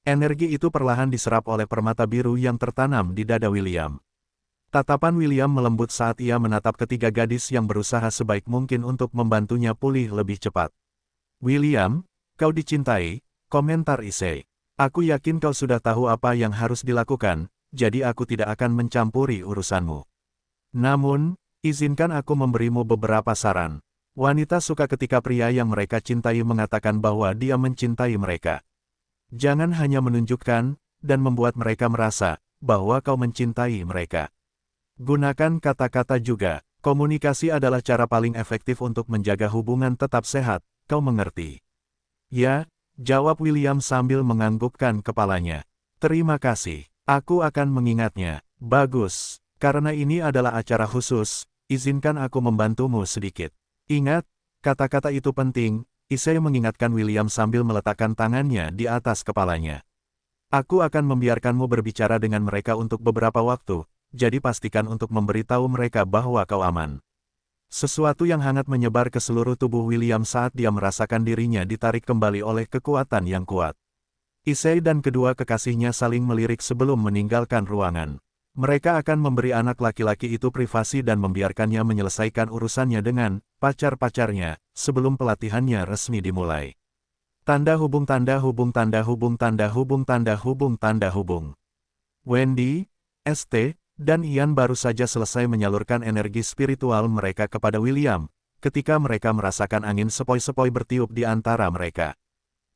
Energi itu perlahan diserap oleh permata biru yang tertanam di dada William. Tatapan William melembut saat ia menatap ketiga gadis yang berusaha sebaik mungkin untuk membantunya pulih lebih cepat. William, kau dicintai, komentar Issei. Aku yakin kau sudah tahu apa yang harus dilakukan, jadi aku tidak akan mencampuri urusanmu. Namun, izinkan aku memberimu beberapa saran. Wanita suka ketika pria yang mereka cintai mengatakan bahwa dia mencintai mereka. Jangan hanya menunjukkan, dan membuat mereka merasa, bahwa kau mencintai mereka. Gunakan kata-kata juga, komunikasi adalah cara paling efektif untuk menjaga hubungan tetap sehat, kau mengerti? Ya, jawab William sambil menganggukkan kepalanya. Terima kasih, aku akan mengingatnya. Bagus, karena ini adalah acara khusus, izinkan aku membantumu sedikit. Ingat, kata-kata itu penting. Issei mengingatkan William sambil meletakkan tangannya di atas kepalanya. Aku akan membiarkanmu berbicara dengan mereka untuk beberapa waktu, jadi pastikan untuk memberitahu mereka bahwa kau aman. Sesuatu yang hangat menyebar ke seluruh tubuh William saat dia merasakan dirinya ditarik kembali oleh kekuatan yang kuat. Issei dan kedua kekasihnya saling melirik sebelum meninggalkan ruangan. Mereka akan memberi anak laki-laki itu privasi dan membiarkannya menyelesaikan urusannya dengan pacar-pacarnya, sebelum pelatihannya resmi dimulai. Tanda hubung tanda hubung tanda hubung tanda hubung tanda hubung tanda hubung. Wendy, ST, dan Ian baru saja selesai menyalurkan energi spiritual mereka kepada William, ketika mereka merasakan angin sepoi-sepoi bertiup di antara mereka.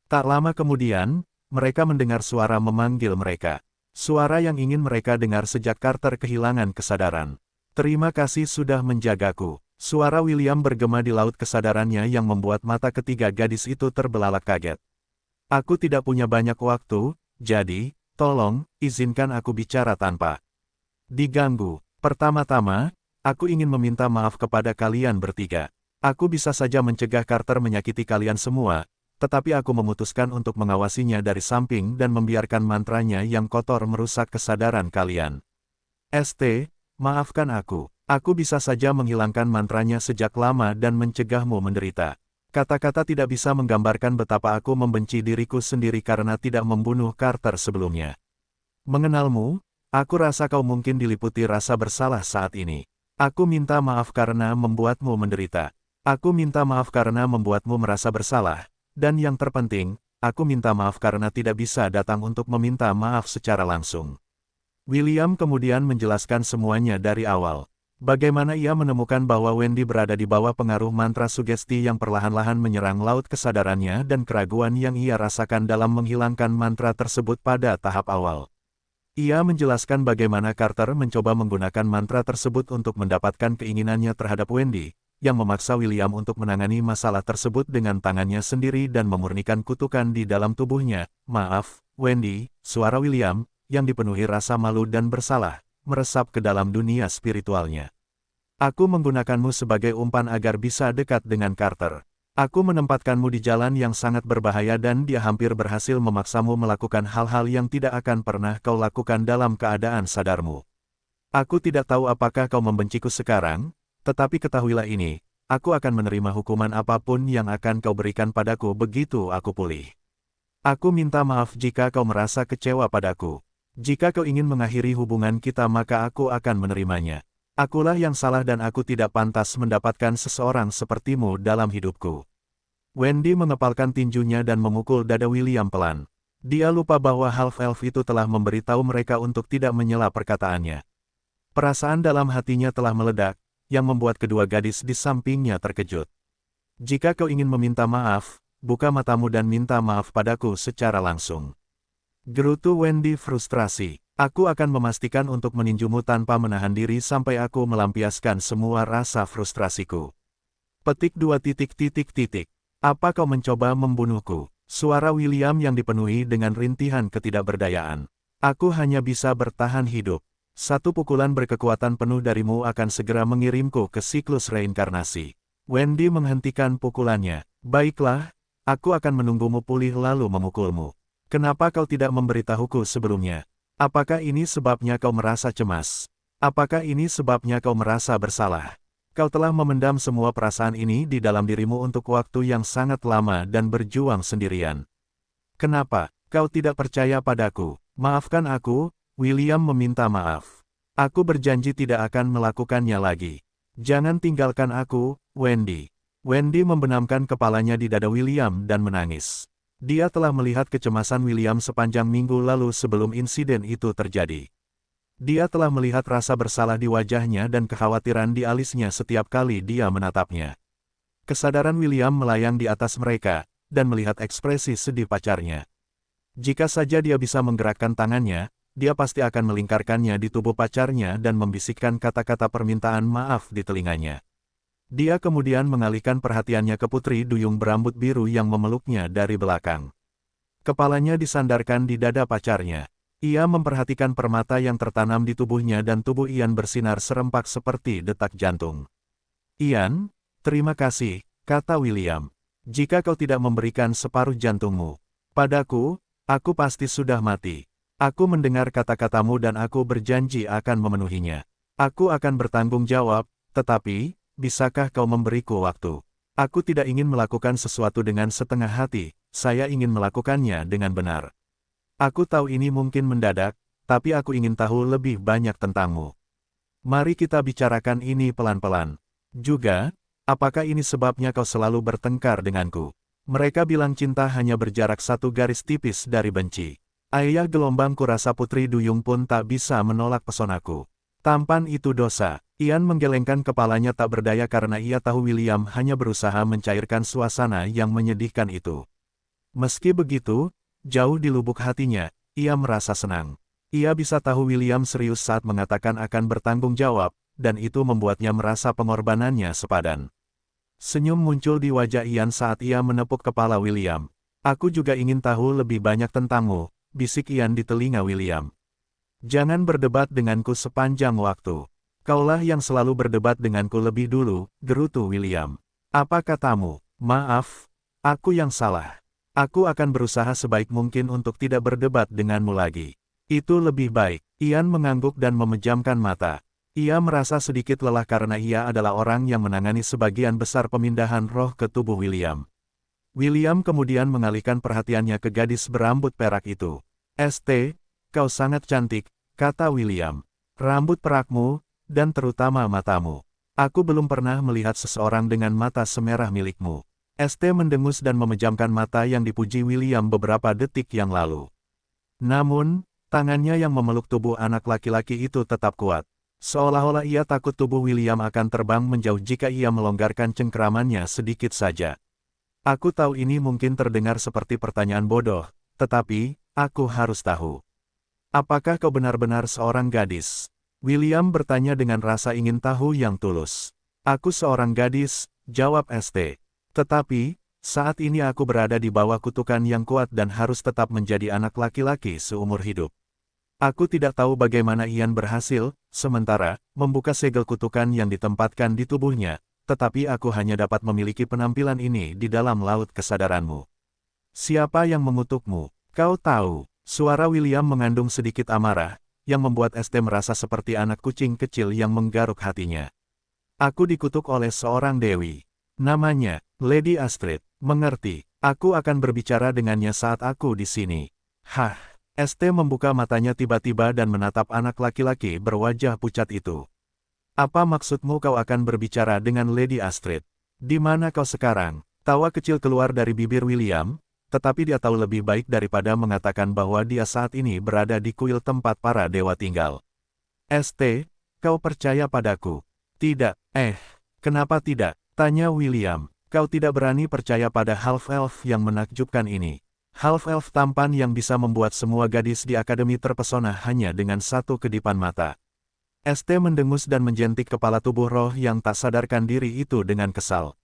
Tak lama kemudian, mereka mendengar suara memanggil mereka. Suara yang ingin mereka dengar sejak Carter kehilangan kesadaran. "Terima kasih sudah menjagaku." Suara William bergema di laut kesadarannya yang membuat mata ketiga gadis itu terbelalak kaget. "Aku tidak punya banyak waktu, jadi, tolong, izinkan aku bicara tanpa diganggu. Pertama-tama, aku ingin meminta maaf kepada kalian bertiga. Aku bisa saja mencegah Carter menyakiti kalian semua, tetapi aku memutuskan untuk mengawasinya dari samping dan membiarkan mantranya yang kotor merusak kesadaran kalian. St, maafkan aku. Aku bisa saja menghilangkan mantranya sejak lama dan mencegahmu menderita. Kata-kata tidak bisa menggambarkan betapa aku membenci diriku sendiri karena tidak membunuh Carter sebelumnya. Mengenalmu, aku rasa kau mungkin diliputi rasa bersalah saat ini. Aku minta maaf karena membuatmu menderita. Aku minta maaf karena membuatmu merasa bersalah. Dan yang terpenting, aku minta maaf karena tidak bisa datang untuk meminta maaf secara langsung. William kemudian menjelaskan semuanya dari awal. Bagaimana ia menemukan bahwa Wendy berada di bawah pengaruh mantra sugesti yang perlahan-lahan menyerang laut kesadarannya dan keraguan yang ia rasakan dalam menghilangkan mantra tersebut pada tahap awal. Ia menjelaskan bagaimana Carter mencoba menggunakan mantra tersebut untuk mendapatkan keinginannya terhadap Wendy, yang memaksa William untuk menangani masalah tersebut dengan tangannya sendiri dan memurnikan kutukan di dalam tubuhnya. "Maaf, Wendy," suara William, yang dipenuhi rasa malu dan bersalah, meresap ke dalam dunia spiritualnya. "Aku menggunakanmu sebagai umpan agar bisa dekat dengan Carter. Aku menempatkanmu di jalan yang sangat berbahaya dan dia hampir berhasil memaksamu melakukan hal-hal yang tidak akan pernah kau lakukan dalam keadaan sadarmu. Aku tidak tahu apakah kau membenciku sekarang, tetapi ketahuilah ini, aku akan menerima hukuman apapun yang akan kau berikan padaku begitu aku pulih. Aku minta maaf jika kau merasa kecewa padaku. Jika kau ingin mengakhiri hubungan kita maka aku akan menerimanya. Akulah yang salah dan aku tidak pantas mendapatkan seseorang sepertimu dalam hidupku." Wendy mengepalkan tinjunya dan memukul dada William pelan. Dia lupa bahwa half-elf itu telah memberitahu mereka untuk tidak menyela perkataannya. Perasaan dalam hatinya telah meledak, yang membuat kedua gadis di sampingnya terkejut. "Jika kau ingin meminta maaf, buka matamu dan minta maaf padaku secara langsung." Gerutu Wendy frustrasi. "Aku akan memastikan untuk meninjumu tanpa menahan diri sampai aku melampiaskan semua rasa frustrasiku." Petik 2. "Apa kau mencoba membunuhku?" Suara William yang dipenuhi dengan rintihan ketidakberdayaan. "Aku hanya bisa bertahan hidup. Satu pukulan berkekuatan penuh darimu akan segera mengirimku ke siklus reinkarnasi." Wendy menghentikan pukulannya. "Baiklah, aku akan menunggumu pulih lalu memukulmu. Kenapa kau tidak memberitahuku sebelumnya? Apakah ini sebabnya kau merasa cemas? Apakah ini sebabnya kau merasa bersalah? Kau telah memendam semua perasaan ini di dalam dirimu untuk waktu yang sangat lama dan berjuang sendirian. Kenapa kau tidak percaya padaku? Maafkan aku." William meminta maaf. "Aku berjanji tidak akan melakukannya lagi. Jangan tinggalkan aku, Wendy." Wendy membenamkan kepalanya di dada William dan menangis. Dia telah melihat kecemasan William sepanjang minggu lalu sebelum insiden itu terjadi. Dia telah melihat rasa bersalah di wajahnya dan kekhawatiran di alisnya setiap kali dia menatapnya. Kesadaran William melayang di atas mereka, dan melihat ekspresi sedih pacarnya. Jika saja dia bisa menggerakkan tangannya, dia pasti akan melingkarkannya di tubuh pacarnya dan membisikkan kata-kata permintaan maaf di telinganya. Dia kemudian mengalihkan perhatiannya ke putri duyung berambut biru yang memeluknya dari belakang. Kepalanya disandarkan di dada pacarnya. Ia memperhatikan permata yang tertanam di tubuhnya dan tubuh Ian bersinar serempak seperti detak jantung. "Ian, terima kasih," kata William. "Jika kau tidak memberikan separuh jantungmu padaku, aku pasti sudah mati. Aku mendengar kata-katamu dan aku berjanji akan memenuhinya. Aku akan bertanggung jawab, tetapi, bisakah kau memberiku waktu? Aku tidak ingin melakukan sesuatu dengan setengah hati, saya ingin melakukannya dengan benar. Aku tahu ini mungkin mendadak, tapi aku ingin tahu lebih banyak tentangmu. Mari kita bicarakan ini pelan-pelan. Juga, apakah ini sebabnya kau selalu bertengkar denganku?" Mereka bilang cinta hanya berjarak satu garis tipis dari benci. Ayah gelombang kurasa putri duyung pun tak bisa menolak pesonaku. Tampan itu dosa. Ian menggelengkan kepalanya tak berdaya karena ia tahu William hanya berusaha mencairkan suasana yang menyedihkan itu. Meski begitu, jauh di lubuk hatinya, ia merasa senang. Ia bisa tahu William serius saat mengatakan akan bertanggung jawab, dan itu membuatnya merasa pengorbanannya sepadan. Senyum muncul di wajah Ian saat ia menepuk kepala William. Aku juga ingin tahu lebih banyak tentangmu, bisik Ian di telinga William. Jangan berdebat denganku sepanjang waktu. Kaulah yang selalu berdebat denganku lebih dulu, gerutu William. Apa katamu? Maaf, aku yang salah. Aku akan berusaha sebaik mungkin untuk tidak berdebat denganmu lagi. Itu lebih baik. Ian mengangguk dan memejamkan mata. Ia merasa sedikit lelah karena ia adalah orang yang menangani sebagian besar pemindahan roh ke tubuh William. William kemudian mengalihkan perhatiannya ke gadis berambut perak itu. "ST, kau sangat cantik," kata William. "Rambut perakmu, dan terutama matamu. Aku belum pernah melihat seseorang dengan mata semerah milikmu." ST mendengus dan memejamkan mata yang dipuji William beberapa detik yang lalu. Namun, tangannya yang memeluk tubuh anak laki-laki itu tetap kuat. Seolah-olah ia takut tubuh William akan terbang menjauh jika ia melonggarkan cengkeramannya sedikit saja. "Aku tahu ini mungkin terdengar seperti pertanyaan bodoh, tetapi, aku harus tahu. Apakah kau benar-benar seorang gadis?" William bertanya dengan rasa ingin tahu yang tulus. "Aku seorang gadis," jawab ST. "Tetapi, saat ini aku berada di bawah kutukan yang kuat dan harus tetap menjadi anak laki-laki seumur hidup. Aku tidak tahu bagaimana Ian berhasil, sementara, membuka segel kutukan yang ditempatkan di tubuhnya, tetapi aku hanya dapat memiliki penampilan ini di dalam laut kesadaranmu. Siapa yang mengutukmu? Kau tahu." Suara William mengandung sedikit amarah, yang membuat ST merasa seperti anak kucing kecil yang menggaruk hatinya. "Aku dikutuk oleh seorang dewi. Namanya, Lady Astrid. Mengerti, aku akan berbicara dengannya saat aku di sini." "Hah?" ST membuka matanya tiba-tiba dan menatap anak laki-laki berwajah pucat itu. "Apa maksudmu kau akan berbicara dengan Lady Astrid? Di mana kau sekarang?" Tawa kecil keluar dari bibir William, tetapi dia tahu lebih baik daripada mengatakan bahwa dia saat ini berada di kuil tempat para dewa tinggal. "ST, kau percaya padaku?" "Tidak." Kenapa tidak?" tanya William. "Kau tidak berani percaya pada half-elf yang menakjubkan ini. Half-elf tampan yang bisa membuat semua gadis di akademi terpesona hanya dengan satu kedipan mata." ST mendengus dan menjentik kepala tubuh roh yang tak sadarkan diri itu dengan kesal.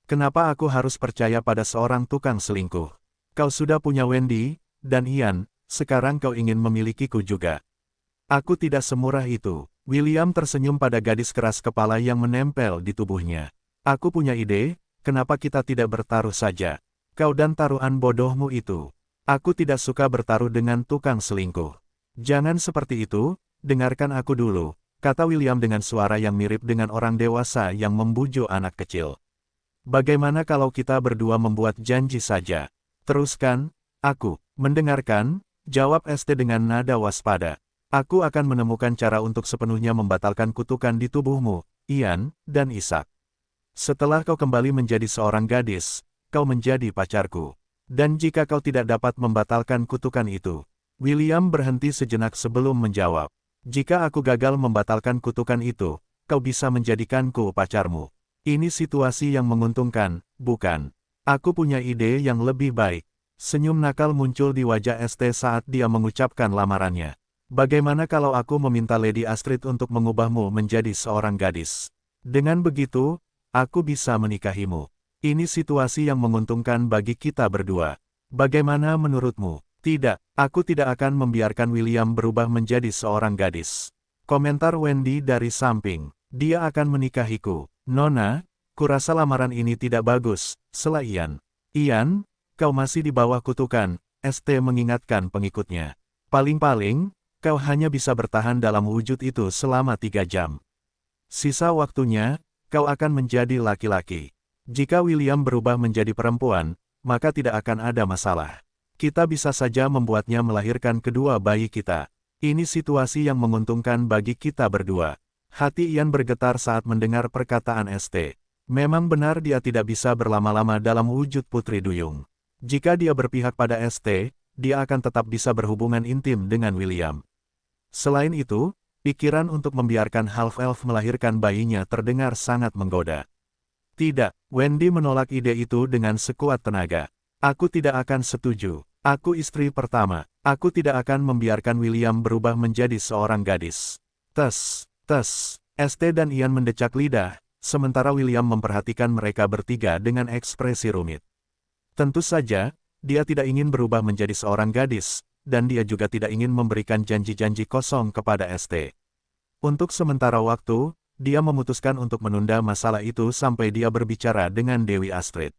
"Kenapa aku harus percaya pada seorang tukang selingkuh? Kau sudah punya Wendy, dan Ian, sekarang kau ingin memilikiku juga. Aku tidak semurah itu." William tersenyum pada gadis keras kepala yang menempel di tubuhnya. "Aku punya ide, kenapa kita tidak bertaruh saja? Kau dan taruhan bodohmu itu. Aku tidak suka bertaruh dengan tukang selingkuh." "Jangan seperti itu, dengarkan aku dulu," kata William dengan suara yang mirip dengan orang dewasa yang membujuk anak kecil. "Bagaimana kalau kita berdua membuat janji saja?" "Teruskan." "Aku mendengarkan," jawab ST dengan nada waspada. "Aku akan menemukan cara untuk sepenuhnya membatalkan kutukan di tubuhmu, Ian, dan Ishak. Setelah kau kembali menjadi seorang gadis, kau menjadi pacarku. Dan jika kau tidak dapat membatalkan kutukan itu..." William berhenti sejenak sebelum menjawab. "Jika aku gagal membatalkan kutukan itu, kau bisa menjadikanku pacarmu. Ini situasi yang menguntungkan, bukan? Aku punya ide yang lebih baik." Senyum nakal muncul di wajah ST saat dia mengucapkan lamarannya. "Bagaimana kalau aku meminta Lady Astrid untuk mengubahmu menjadi seorang gadis? Dengan begitu, aku bisa menikahimu. Ini situasi yang menguntungkan bagi kita berdua. Bagaimana menurutmu?" "Tidak, aku tidak akan membiarkan William berubah menjadi seorang gadis." Komentar Wendy dari samping. "Dia akan menikahiku. Nona, kurasa lamaran ini tidak bagus," sela Ian. "Ian, kau masih di bawah kutukan," ST mengingatkan pengikutnya. "Paling-paling, kau hanya bisa bertahan dalam wujud itu selama 3 jam. Sisa waktunya, kau akan menjadi laki-laki. Jika William berubah menjadi perempuan, maka tidak akan ada masalah. Kita bisa saja membuatnya melahirkan kedua bayi kita. Ini situasi yang menguntungkan bagi kita berdua." Hati Ian bergetar saat mendengar perkataan ST. Memang benar dia tidak bisa berlama-lama dalam wujud Putri Duyung. Jika dia berpihak pada ST, dia akan tetap bisa berhubungan intim dengan William. Selain itu, Pikiran untuk membiarkan half-elf melahirkan bayinya terdengar sangat menggoda. Tidak, Wendy menolak ide itu dengan sekuat tenaga. Aku tidak akan setuju. Aku istri pertama. Aku tidak akan membiarkan William berubah menjadi seorang gadis. Tes, tes. ST dan Ian mendecak lidah, sementara William memperhatikan mereka bertiga dengan ekspresi rumit. Tentu saja, dia tidak ingin berubah menjadi seorang gadis, dan dia juga tidak ingin memberikan janji-janji kosong kepada ST. Untuk sementara waktu, dia memutuskan untuk menunda masalah itu sampai dia berbicara dengan Dewi Astrid.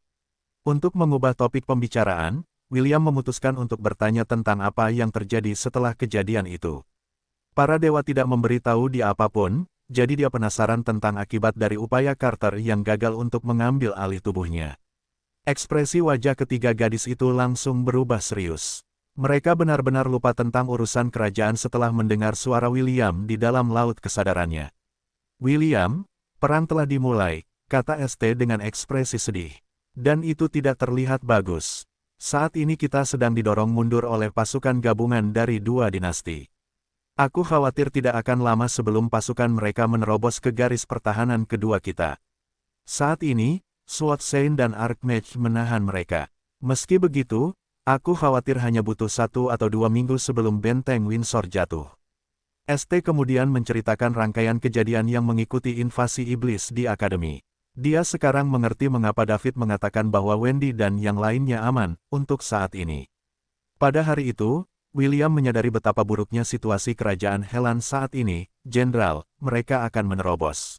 Untuk mengubah topik pembicaraan, William memutuskan untuk bertanya tentang apa yang terjadi setelah kejadian itu. Para dewa tidak memberitahu dia apapun, jadi dia penasaran tentang akibat dari upaya Carter yang gagal untuk mengambil alih tubuhnya. Ekspresi wajah ketiga gadis itu langsung berubah serius. Mereka benar-benar lupa tentang urusan kerajaan setelah mendengar suara William di dalam laut kesadarannya. William, perang telah dimulai, kata ST dengan ekspresi sedih. Dan itu tidak terlihat bagus. Saat ini kita sedang didorong mundur oleh pasukan gabungan dari dua dinasti. Aku khawatir tidak akan lama sebelum pasukan mereka menerobos ke garis pertahanan kedua kita. Saat ini, Sword Saint dan Archmage menahan mereka. Meski begitu, aku khawatir hanya butuh 1 atau 2 minggu sebelum benteng Windsor jatuh. ST kemudian menceritakan rangkaian kejadian yang mengikuti invasi iblis di akademi. Dia sekarang mengerti mengapa David mengatakan bahwa Wendy dan yang lainnya aman untuk saat ini. Pada hari itu, William menyadari betapa buruknya situasi kerajaan Helen saat ini. Jenderal, mereka akan menerobos.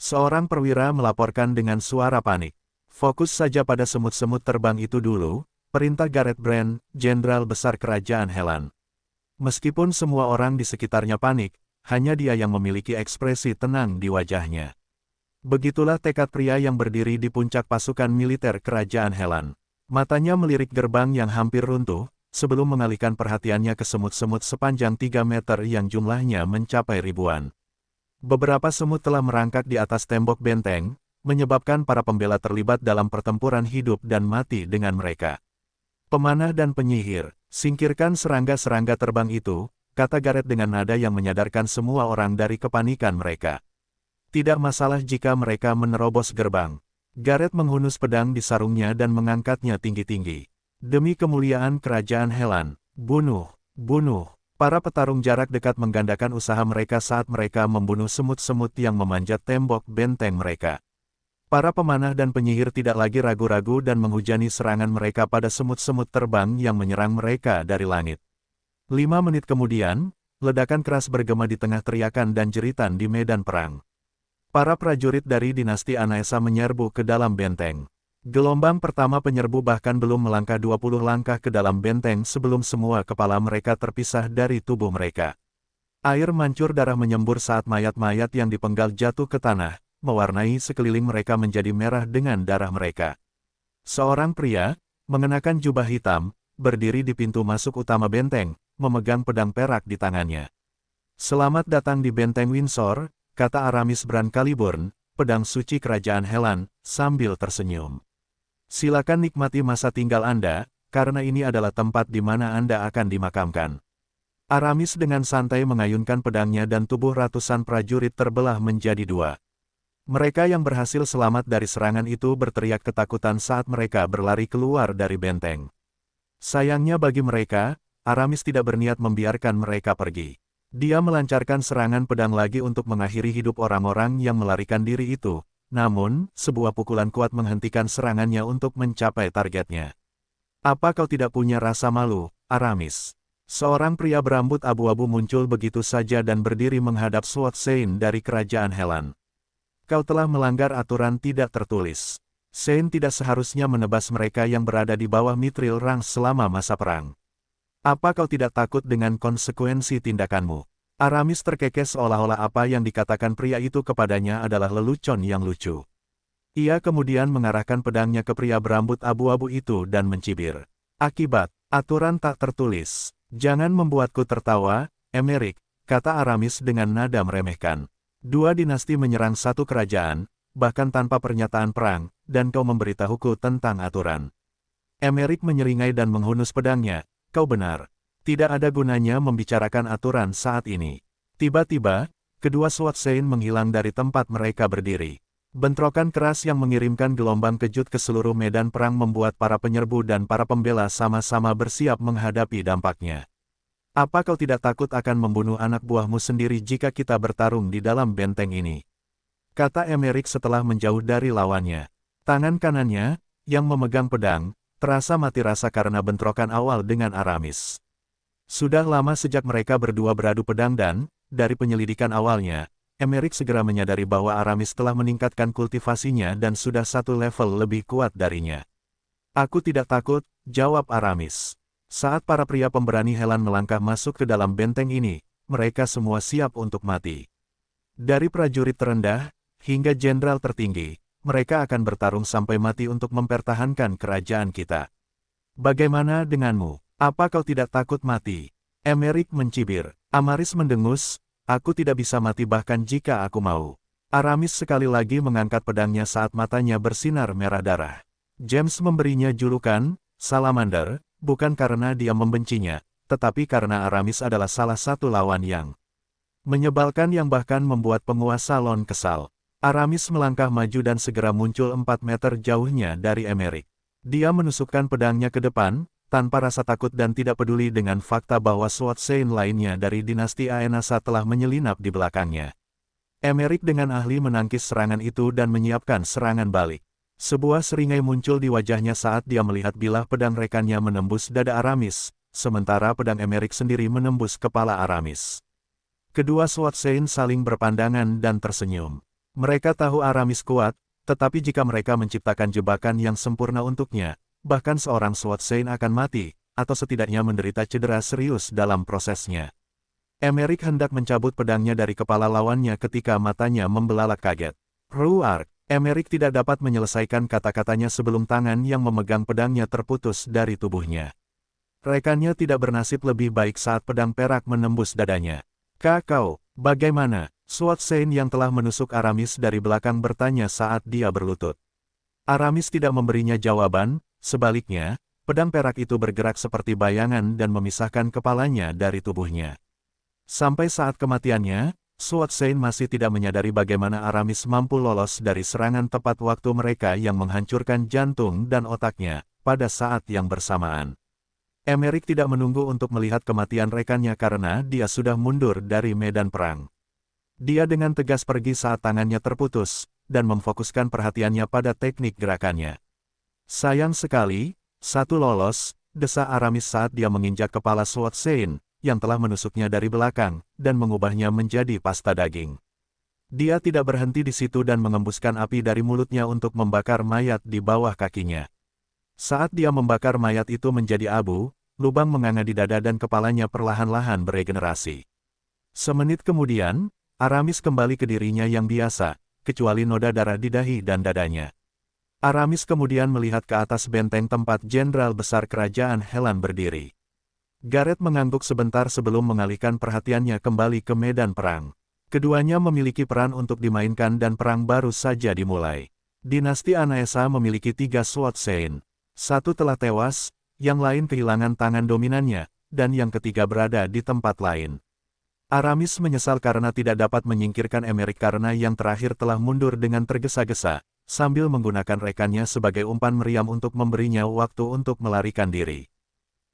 Seorang perwira melaporkan dengan suara panik. Fokus saja pada semut-semut terbang itu dulu, perintah Gareth Brand, Jenderal Besar Kerajaan Helen. Meskipun semua orang di sekitarnya panik, hanya dia yang memiliki ekspresi tenang di wajahnya. Begitulah tekad pria yang berdiri di puncak pasukan militer Kerajaan Helen. Matanya melirik gerbang yang hampir runtuh, sebelum mengalihkan perhatiannya ke semut-semut sepanjang 3 meter yang jumlahnya mencapai ribuan. Beberapa semut telah merangkak di atas tembok benteng, menyebabkan para pembela terlibat dalam pertempuran hidup dan mati dengan mereka. Pemanah dan penyihir, singkirkan serangga-serangga terbang itu, kata Gareth dengan nada yang menyadarkan semua orang dari kepanikan mereka. Tidak masalah jika mereka menerobos gerbang. Gareth menghunus pedang di sarungnya dan mengangkatnya tinggi-tinggi. Demi kemuliaan kerajaan Helen, bunuh, bunuh. Para petarung jarak dekat menggandakan usaha mereka saat mereka membunuh semut-semut yang memanjat tembok benteng mereka. Para pemanah dan penyihir tidak lagi ragu-ragu dan menghujani serangan mereka pada semut-semut terbang yang menyerang mereka dari langit. 5 menit kemudian, ledakan keras bergema di tengah teriakan dan jeritan di medan perang. Para prajurit dari dinasti Anaesa menyerbu ke dalam benteng. Gelombang pertama penyerbu bahkan belum melangkah 20 langkah ke dalam benteng sebelum semua kepala mereka terpisah dari tubuh mereka. Air mancur darah menyembur saat mayat-mayat yang dipenggal jatuh ke tanah, mewarnai sekeliling mereka menjadi merah dengan darah mereka. Seorang pria, mengenakan jubah hitam, berdiri di pintu masuk utama benteng, memegang pedang perak di tangannya. Selamat datang di benteng Windsor, kata Aramis Brancaliburn, pedang suci kerajaan Helen, sambil tersenyum. Silakan nikmati masa tinggal Anda, karena ini adalah tempat di mana Anda akan dimakamkan. Aramis dengan santai mengayunkan pedangnya dan tubuh ratusan prajurit terbelah menjadi 2. Mereka yang berhasil selamat dari serangan itu berteriak ketakutan saat mereka berlari keluar dari benteng. Sayangnya bagi mereka, Aramis tidak berniat membiarkan mereka pergi. Dia melancarkan serangan pedang lagi untuk mengakhiri hidup orang-orang yang melarikan diri itu. Namun, sebuah pukulan kuat menghentikan serangannya untuk mencapai targetnya. Apa kau tidak punya rasa malu, Aramis? Seorang pria berambut abu-abu muncul begitu saja dan berdiri menghadap Sword Saint dari kerajaan Helen. Kau telah melanggar aturan tidak tertulis. Saint tidak seharusnya menebas mereka yang berada di bawah Mithril Ranks selama masa perang. Apa kau tidak takut dengan konsekuensi tindakanmu? Aramis terkekeh seolah-olah apa yang dikatakan pria itu kepadanya adalah lelucon yang lucu. Ia kemudian mengarahkan pedangnya ke pria berambut abu-abu itu dan mencibir. Akibat, aturan tak tertulis. Jangan membuatku tertawa, Emeric, kata Aramis dengan nada meremehkan. 2 dinasti menyerang satu kerajaan, bahkan tanpa pernyataan perang, dan kau memberitahuku tentang aturan. Emeric menyeringai dan menghunus pedangnya. Kau benar. Tidak ada gunanya membicarakan aturan saat ini. Tiba-tiba, kedua SWAT Saint menghilang dari tempat mereka berdiri. Bentrokan keras yang mengirimkan gelombang kejut ke seluruh medan perang membuat para penyerbu dan para pembela sama-sama bersiap menghadapi dampaknya. Apa kau tidak takut akan membunuh anak buahmu sendiri jika kita bertarung di dalam benteng ini? Kata Emerick setelah menjauh dari lawannya. Tangan kanannya, yang memegang pedang, terasa mati rasa karena bentrokan awal dengan Aramis. Sudah lama sejak mereka berdua beradu pedang dan, dari penyelidikan awalnya, Emerick segera menyadari bahwa Aramis telah meningkatkan kultivasinya dan sudah satu level lebih kuat darinya. Aku tidak takut, jawab Aramis. Saat para pria pemberani Helan melangkah masuk ke dalam benteng ini, mereka semua siap untuk mati. Dari prajurit terendah, hingga jenderal tertinggi, mereka akan bertarung sampai mati untuk mempertahankan kerajaan kita. Bagaimana denganmu? Apa kau tidak takut mati? Emerick mencibir. Amaris mendengus. Aku tidak bisa mati bahkan jika aku mau. Aramis sekali lagi mengangkat pedangnya saat matanya bersinar merah darah. James memberinya julukan, Salamander, bukan karena dia membencinya, tetapi karena Aramis adalah salah satu lawan yang menyebalkan yang bahkan membuat penguasa Lon kesal. Aramis melangkah maju dan segera muncul 4 meter jauhnya dari Emerick. Dia menusukkan pedangnya ke depan, tanpa rasa takut dan tidak peduli dengan fakta bahwa SWAT Saint lainnya dari dinasti Aenasa telah menyelinap di belakangnya. Emerick dengan ahli menangkis serangan itu dan menyiapkan serangan balik. Sebuah seringai muncul di wajahnya saat dia melihat bilah pedang rekannya menembus dada Aramis, sementara pedang Emerick sendiri menembus kepala Aramis. Kedua SWAT Saint saling berpandangan dan tersenyum. Mereka tahu Aramis kuat, tetapi jika mereka menciptakan jebakan yang sempurna untuknya, bahkan seorang SWAT Saint akan mati, atau setidaknya menderita cedera serius dalam prosesnya. Emerick hendak mencabut pedangnya dari kepala lawannya ketika matanya membelalak kaget. Ruark! Emerick tidak dapat menyelesaikan kata-katanya sebelum tangan yang memegang pedangnya terputus dari tubuhnya. Rekannya tidak bernasib lebih baik saat pedang perak menembus dadanya. Kau, bagaimana? SWAT Saint yang telah menusuk Aramis dari belakang bertanya saat dia berlutut. Aramis tidak memberinya jawaban. Sebaliknya, pedang perak itu bergerak seperti bayangan dan memisahkan kepalanya dari tubuhnya. Sampai saat kematiannya, SWAT Saint masih tidak menyadari bagaimana Aramis mampu lolos dari serangan tepat waktu mereka yang menghancurkan jantung dan otaknya, pada saat yang bersamaan. Emerick tidak menunggu untuk melihat kematian rekannya karena dia sudah mundur dari medan perang. Dia dengan tegas pergi saat tangannya terputus, dan memfokuskan perhatiannya pada teknik gerakannya. Sayang sekali, satu lolos, desa Aramis saat dia menginjak kepala SWAT Saint, yang telah menusuknya dari belakang, dan mengubahnya menjadi pasta daging. Dia tidak berhenti di situ dan mengembuskan api dari mulutnya untuk membakar mayat di bawah kakinya. Saat dia membakar mayat itu menjadi abu, lubang menganga di dada dan kepalanya perlahan-lahan beregenerasi. Semenit kemudian, Aramis kembali ke dirinya yang biasa, kecuali noda darah di dahi dan dadanya. Aramis kemudian melihat ke atas benteng tempat jenderal besar kerajaan Helan berdiri. Gareth mengangguk sebentar sebelum mengalihkan perhatiannya kembali ke medan perang. Keduanya memiliki peran untuk dimainkan dan perang baru saja dimulai. Dinasti Anaesa memiliki 3 SWAT Saint. Satu telah tewas, yang lain kehilangan tangan dominannya, dan yang ketiga berada di tempat lain. Aramis menyesal karena tidak dapat menyingkirkan Emerick karena yang terakhir telah mundur dengan tergesa-gesa, sambil menggunakan rekannya sebagai umpan meriam untuk memberinya waktu untuk melarikan diri.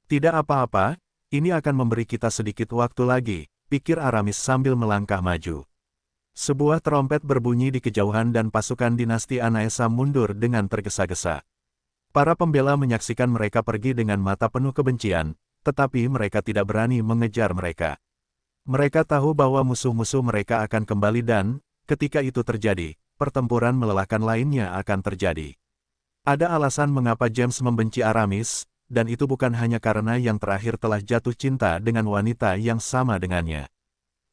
Tidak apa-apa, ini akan memberi kita sedikit waktu lagi, pikir Aramis sambil melangkah maju. Sebuah trompet berbunyi di kejauhan dan pasukan dinasti Anaesa mundur dengan tergesa-gesa. Para pembela menyaksikan mereka pergi dengan mata penuh kebencian, tetapi mereka tidak berani mengejar mereka. Mereka tahu bahwa musuh-musuh mereka akan kembali dan, ketika itu terjadi, pertempuran melelahkan lainnya akan terjadi. Ada alasan mengapa James membenci Aramis, dan itu bukan hanya karena yang terakhir telah jatuh cinta dengan wanita yang sama dengannya.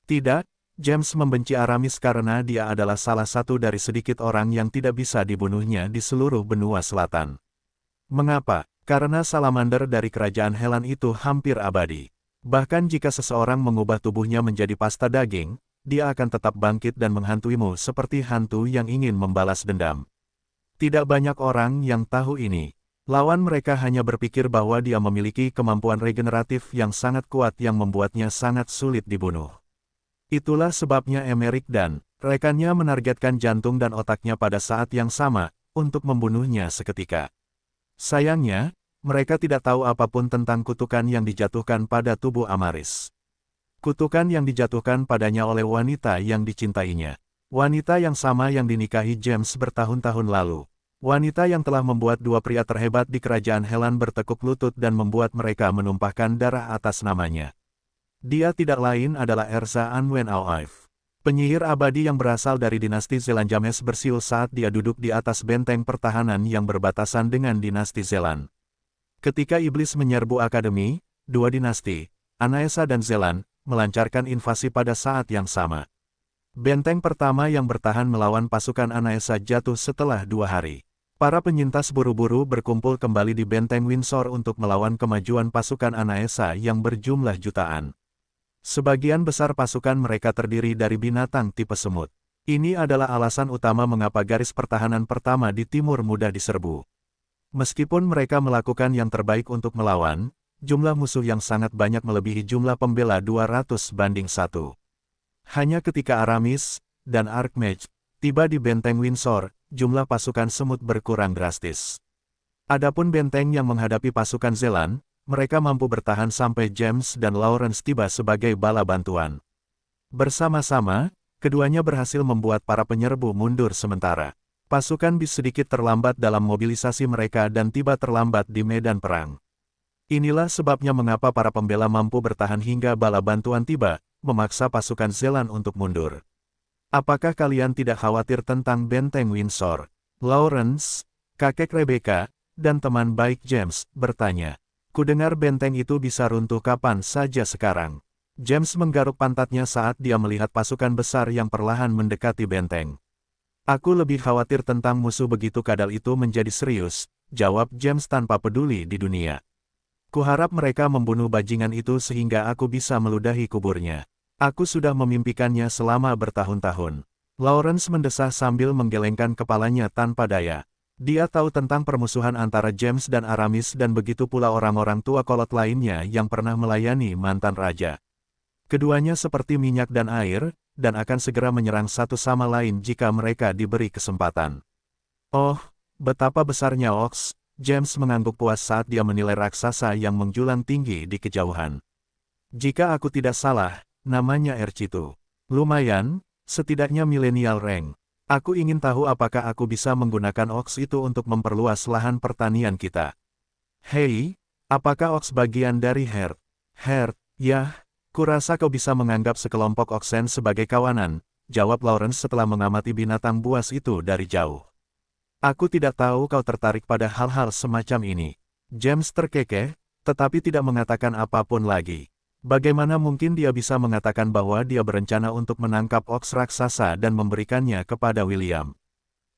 Tidak, James membenci Aramis karena dia adalah salah satu dari sedikit orang yang tidak bisa dibunuhnya di seluruh benua selatan. Mengapa? Karena salamander dari kerajaan Helan itu hampir abadi. Bahkan jika seseorang mengubah tubuhnya menjadi pasta daging, dia akan tetap bangkit dan menghantuimu seperti hantu yang ingin membalas dendam. Tidak banyak orang yang tahu ini. Lawan mereka hanya berpikir bahwa dia memiliki kemampuan regeneratif yang sangat kuat yang membuatnya sangat sulit dibunuh. Itulah sebabnya Emerick dan rekannya menargetkan jantung dan otaknya pada saat yang sama, untuk membunuhnya seketika. Sayangnya, mereka tidak tahu apapun tentang kutukan yang dijatuhkan pada tubuh Amaris. Kutukan yang dijatuhkan padanya oleh wanita yang dicintainya. Wanita yang sama yang dinikahi James bertahun-tahun lalu. Wanita yang telah membuat dua pria terhebat di kerajaan Helan bertekuk lutut dan membuat mereka menumpahkan darah atas namanya. Dia tidak lain adalah Erza Anwen Aoif. Penyihir abadi yang berasal dari dinasti Zelan James bersiul saat dia duduk di atas benteng pertahanan yang berbatasan dengan dinasti Zelan. Ketika iblis menyerbu akademi, dua dinasti, Anaesa dan Zelan, melancarkan invasi pada saat yang sama. Benteng pertama yang bertahan melawan pasukan Anaesa jatuh setelah 2 hari. Para penyintas buru-buru berkumpul kembali di benteng Windsor untuk melawan kemajuan pasukan Anaesa yang berjumlah jutaan. Sebagian besar pasukan mereka terdiri dari binatang tipe semut. Ini adalah alasan utama mengapa garis pertahanan pertama di timur mudah diserbu. Meskipun mereka melakukan yang terbaik untuk melawan, jumlah musuh yang sangat banyak melebihi jumlah pembela 200-1. Hanya ketika Aramis dan Archmage tiba di benteng Windsor, jumlah pasukan semut berkurang drastis. Adapun benteng yang menghadapi pasukan Zelan, mereka mampu bertahan sampai James dan Lawrence tiba sebagai bala bantuan. Bersama-sama, keduanya berhasil membuat para penyerbu mundur sementara. Pasukan bis sedikit terlambat dalam mobilisasi mereka dan tiba terlambat di medan perang. Inilah sebabnya mengapa para pembela mampu bertahan hingga bala bantuan tiba, memaksa pasukan Zelan untuk mundur. Apakah kalian tidak khawatir tentang benteng Windsor? Lawrence, kakek Rebecca, dan teman baik James, bertanya. Kudengar benteng itu bisa runtuh kapan saja sekarang. James menggaruk pantatnya saat dia melihat pasukan besar yang perlahan mendekati benteng. Aku lebih khawatir tentang musuh begitu kadal itu menjadi serius, jawab James tanpa peduli di dunia. Kuharap mereka membunuh bajingan itu sehingga aku bisa meludahi kuburnya. Aku sudah memimpikannya selama bertahun-tahun. Lawrence mendesah sambil menggelengkan kepalanya tanpa daya. Dia tahu tentang permusuhan antara James dan Aramis dan begitu pula orang-orang tua kolot lainnya yang pernah melayani mantan raja. Keduanya seperti minyak dan air, dan akan segera menyerang satu sama lain jika mereka diberi kesempatan. Oh, betapa besarnya Ox, James mengangguk puas saat dia menilai raksasa yang menjulang tinggi di kejauhan. Jika aku tidak salah, namanya Ercitu. Lumayan, setidaknya milenial rank. Aku ingin tahu apakah aku bisa menggunakan Ox itu untuk memperluas lahan pertanian kita. Hei, apakah Ox bagian dari Herd? Herd, ya, kurasa kau bisa menganggap sekelompok Oxen sebagai kawanan, jawab Lawrence setelah mengamati binatang buas itu dari jauh. Aku tidak tahu kau tertarik pada hal-hal semacam ini. James terkekeh, tetapi tidak mengatakan apapun lagi. Bagaimana mungkin dia bisa mengatakan bahwa dia berencana untuk menangkap Ox raksasa dan memberikannya kepada William?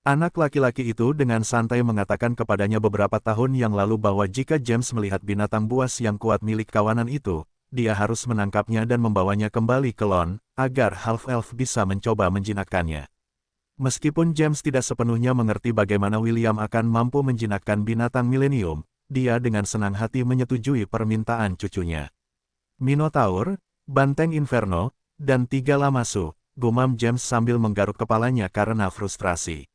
Anak laki-laki itu dengan santai mengatakan kepadanya beberapa tahun yang lalu bahwa jika James melihat binatang buas yang kuat milik kawanan itu, dia harus menangkapnya dan membawanya kembali ke Lon, agar Half-Elf bisa mencoba menjinakkannya. Meskipun James tidak sepenuhnya mengerti bagaimana William akan mampu menjinakkan binatang milenium, dia dengan senang hati menyetujui permintaan cucunya. Minotaur, Banteng Inferno, dan 3 Lamasu, gumam James sambil menggaruk kepalanya karena frustrasi.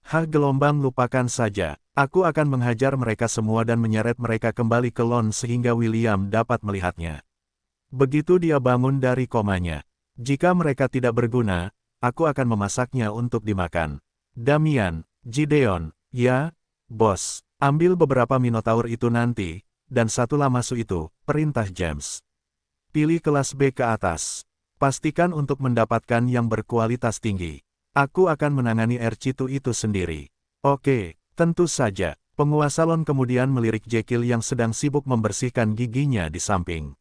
Hah, gelombang, lupakan saja. Aku akan menghajar mereka semua dan menyeret mereka kembali ke Lon sehingga William dapat melihatnya. Begitu dia bangun dari komanya. Jika mereka tidak berguna, aku akan memasaknya untuk dimakan. Damian, Gideon, ya, bos, ambil beberapa Minotaur itu nanti, dan 1 Lamasu itu, perintah James. Pilih kelas B ke atas. Pastikan untuk mendapatkan yang berkualitas tinggi. Aku akan menangani Ercitu itu sendiri. Oke, tentu saja. Penguasa Lon kemudian melirik Jekyll yang sedang sibuk membersihkan giginya di samping.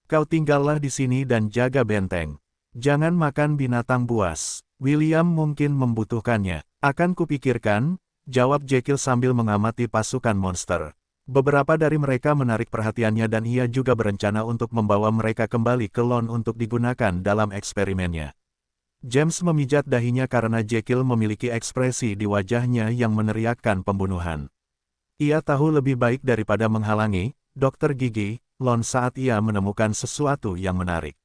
Kau tinggallah di sini dan jaga benteng. Jangan makan binatang buas. William mungkin membutuhkannya. Akan kupikirkan, jawab Jekyll sambil mengamati pasukan monster. Beberapa dari mereka menarik perhatiannya dan ia juga berencana untuk membawa mereka kembali ke Lon untuk digunakan dalam eksperimennya. James memijat dahinya karena Jekyll memiliki ekspresi di wajahnya yang meneriakkan pembunuhan. Ia tahu lebih baik daripada menghalangi, Dokter Gigi, Lon saat ia menemukan sesuatu yang menarik.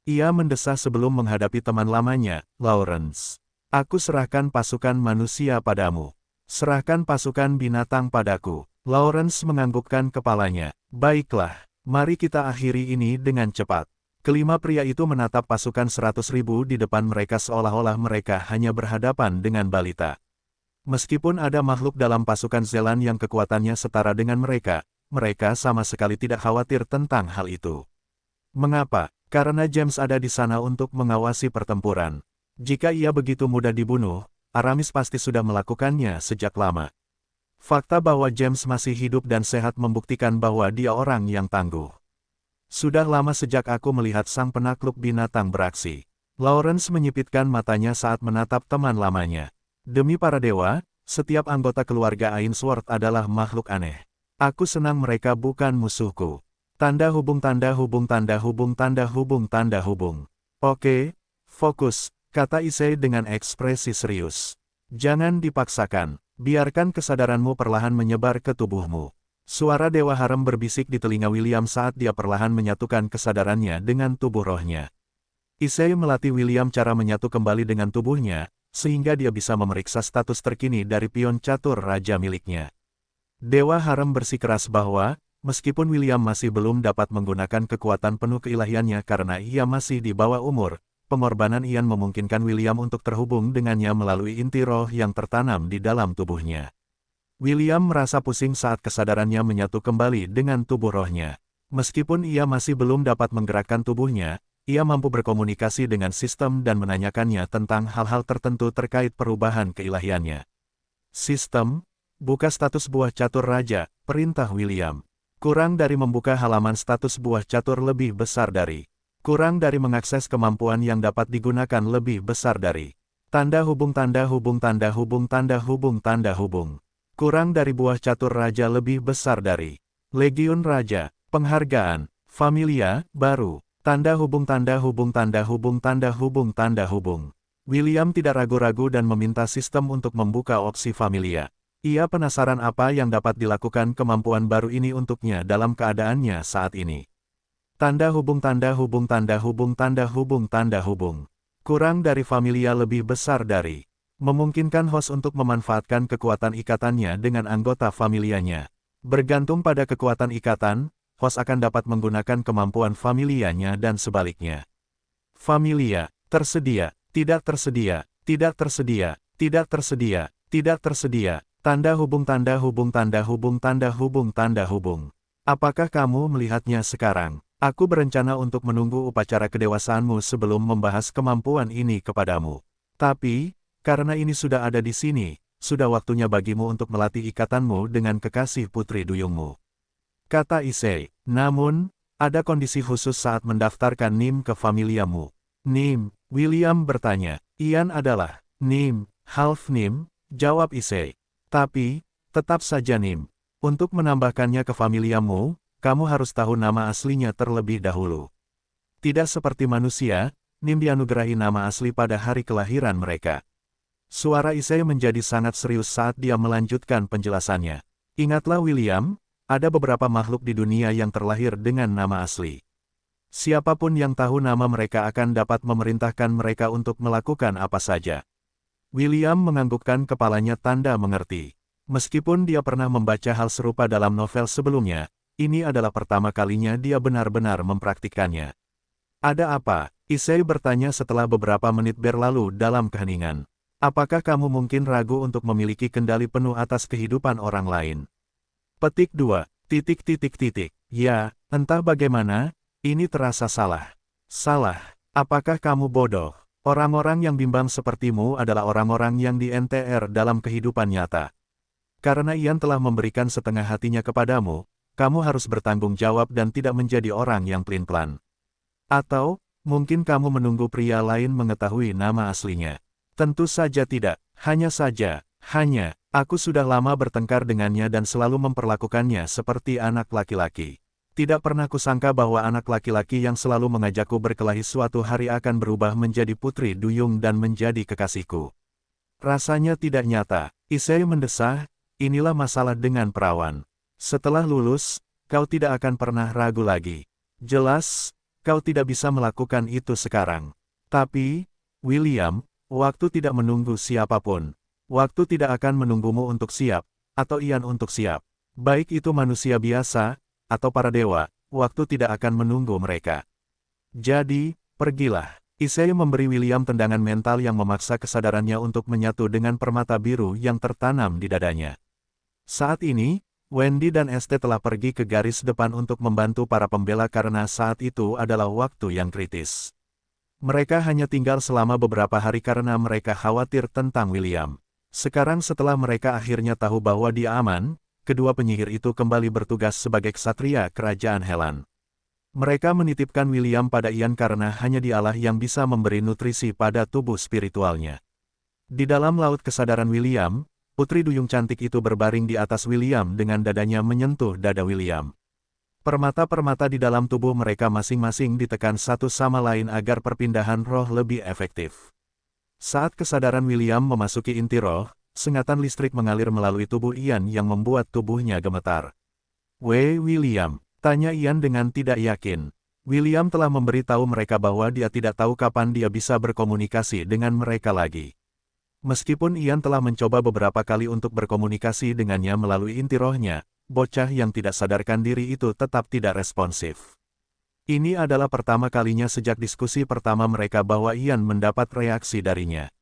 Ia mendesah sebelum menghadapi teman lamanya, Lawrence. Aku serahkan pasukan manusia padamu. Serahkan pasukan binatang padaku. Lawrence menganggukkan kepalanya. Baiklah, mari kita akhiri ini dengan cepat. Kelima pria itu menatap pasukan 100.000 di depan mereka seolah-olah mereka hanya berhadapan dengan balita. Meskipun ada makhluk dalam pasukan Zelan yang kekuatannya setara dengan mereka sama sekali tidak khawatir tentang hal itu. Mengapa? Karena James ada di sana untuk mengawasi pertempuran. Jika ia begitu mudah dibunuh, Aramis pasti sudah melakukannya sejak lama. Fakta bahwa James masih hidup dan sehat membuktikan bahwa dia orang yang tangguh. Sudah lama sejak aku melihat sang penakluk binatang beraksi. Lawrence menyipitkan matanya saat menatap teman lamanya. Demi para dewa, setiap anggota keluarga Ainsworth adalah makhluk aneh. Aku senang mereka bukan musuhku. Tanda hubung tanda hubung tanda hubung tanda hubung tanda hubung. Oke, fokus, kata Issei dengan ekspresi serius. Jangan dipaksakan, biarkan kesadaranmu perlahan menyebar ke tubuhmu. Suara Dewa Harem berbisik di telinga William saat dia perlahan menyatukan kesadarannya dengan tubuh rohnya. Issei melatih William cara menyatu kembali dengan tubuhnya, sehingga dia bisa memeriksa status terkini dari pion catur raja miliknya. Dewa Harem bersikeras bahwa, meskipun William masih belum dapat menggunakan kekuatan penuh keilahiannya karena ia masih di bawah umur, pengorbanan Ian memungkinkan William untuk terhubung dengannya melalui inti roh yang tertanam di dalam tubuhnya. William merasa pusing saat kesadarannya menyatu kembali dengan tubuh rohnya. Meskipun ia masih belum dapat menggerakkan tubuhnya, ia mampu berkomunikasi dengan sistem dan menanyakannya tentang hal-hal tertentu terkait perubahan keilahiannya. Sistem, buka status buah catur raja, perintah William. Kurang dari membuka halaman status buah catur lebih besar dari. Kurang dari mengakses kemampuan yang dapat digunakan lebih besar dari. Tanda hubung tanda hubung tanda hubung tanda hubung tanda hubung. Kurang dari buah catur raja lebih besar dari. Legiun Raja, penghargaan, familia, baru. Tanda hubung tanda hubung tanda hubung tanda hubung tanda hubung. William tidak ragu-ragu dan meminta sistem untuk membuka opsi familia. Ia penasaran apa yang dapat dilakukan kemampuan baru ini untuknya dalam keadaannya saat ini. Tanda hubung tanda hubung tanda hubung tanda hubung tanda hubung. Kurang dari familia lebih besar dari. Memungkinkan host untuk memanfaatkan kekuatan ikatannya dengan anggota familianya. Bergantung pada kekuatan ikatan, host akan dapat menggunakan kemampuan familianya dan sebaliknya. Familia, tersedia, tidak tersedia, tidak tersedia, tidak tersedia, tidak tersedia. Tanda hubung tanda hubung tanda hubung tanda hubung tanda hubung. Apakah kamu melihatnya sekarang? Aku berencana untuk menunggu upacara kedewasaanmu sebelum membahas kemampuan ini kepadamu. Tapi, karena ini sudah ada di sini, sudah waktunya bagimu untuk melatih ikatanmu dengan kekasih putri duyungmu. Kata Issei. Namun, ada kondisi khusus saat mendaftarkan Nim ke familiamu. Nim, William bertanya. Ian adalah Nim, half Nim, jawab Issei. Tapi, tetap saja Nim. Untuk menambahkannya ke familiamu, kamu harus tahu nama aslinya terlebih dahulu. Tidak seperti manusia, Nim dianugerahi nama asli pada hari kelahiran mereka. Suara Issei menjadi sangat serius saat dia melanjutkan penjelasannya. Ingatlah William, ada beberapa makhluk di dunia yang terlahir dengan nama asli. Siapapun yang tahu nama mereka akan dapat memerintahkan mereka untuk melakukan apa saja. William menganggukkan kepalanya tanda mengerti. Meskipun dia pernah membaca hal serupa dalam novel sebelumnya, ini adalah pertama kalinya dia benar-benar mempraktikkannya. Ada apa? Issei bertanya setelah beberapa menit berlalu dalam keheningan. Apakah kamu mungkin ragu untuk memiliki kendali penuh atas kehidupan orang lain? Petik 2. Ya, entah bagaimana, ini terasa salah. Salah. Apakah kamu bodoh? Orang-orang yang bimbang sepertimu adalah orang-orang yang di-NTR dalam kehidupan nyata. Karena Ian telah memberikan setengah hatinya kepadamu, kamu harus bertanggung jawab dan tidak menjadi orang yang pelin-pelan. Atau, mungkin kamu menunggu pria lain mengetahui nama aslinya. Tentu saja tidak, hanya, aku sudah lama bertengkar dengannya dan selalu memperlakukannya seperti anak laki-laki. Tidak pernah kusangka bahwa anak laki-laki yang selalu mengajakku berkelahi suatu hari akan berubah menjadi putri duyung dan menjadi kekasihku. Rasanya tidak nyata. Issei mendesah, inilah masalah dengan perawan. Setelah lulus, kau tidak akan pernah ragu lagi. Jelas, kau tidak bisa melakukan itu sekarang. Tapi, William, waktu tidak menunggu siapapun. Waktu tidak akan menunggumu untuk siap, atau Ian untuk siap. Baik itu manusia biasa, atau para dewa, waktu tidak akan menunggu mereka. Jadi, pergilah. Issei memberi William tendangan mental yang memaksa kesadarannya untuk menyatu dengan permata biru yang tertanam di dadanya. Saat ini, Wendy dan Este telah pergi ke garis depan untuk membantu para pembela karena saat itu adalah waktu yang kritis. Mereka hanya tinggal selama beberapa hari karena mereka khawatir tentang William. Sekarang setelah mereka akhirnya tahu bahwa dia aman, kedua penyihir itu kembali bertugas sebagai ksatria kerajaan Helan. Mereka menitipkan William pada Ian karena hanya dialah yang bisa memberi nutrisi pada tubuh spiritualnya. Di dalam laut kesadaran William, putri duyung cantik itu berbaring di atas William dengan dadanya menyentuh dada William. Permata-permata di dalam tubuh mereka masing-masing ditekan satu sama lain agar perpindahan roh lebih efektif. Saat kesadaran William memasuki inti roh, sengatan listrik mengalir melalui tubuh Ian yang membuat tubuhnya gemetar. William, tanya Ian dengan tidak yakin. William telah memberitahu mereka bahwa dia tidak tahu kapan dia bisa berkomunikasi dengan mereka lagi. Meskipun Ian telah mencoba beberapa kali untuk berkomunikasi dengannya melalui inti rohnya, bocah yang tidak sadarkan diri itu tetap tidak responsif. Ini adalah pertama kalinya sejak diskusi pertama mereka bahwa Ian mendapat reaksi darinya.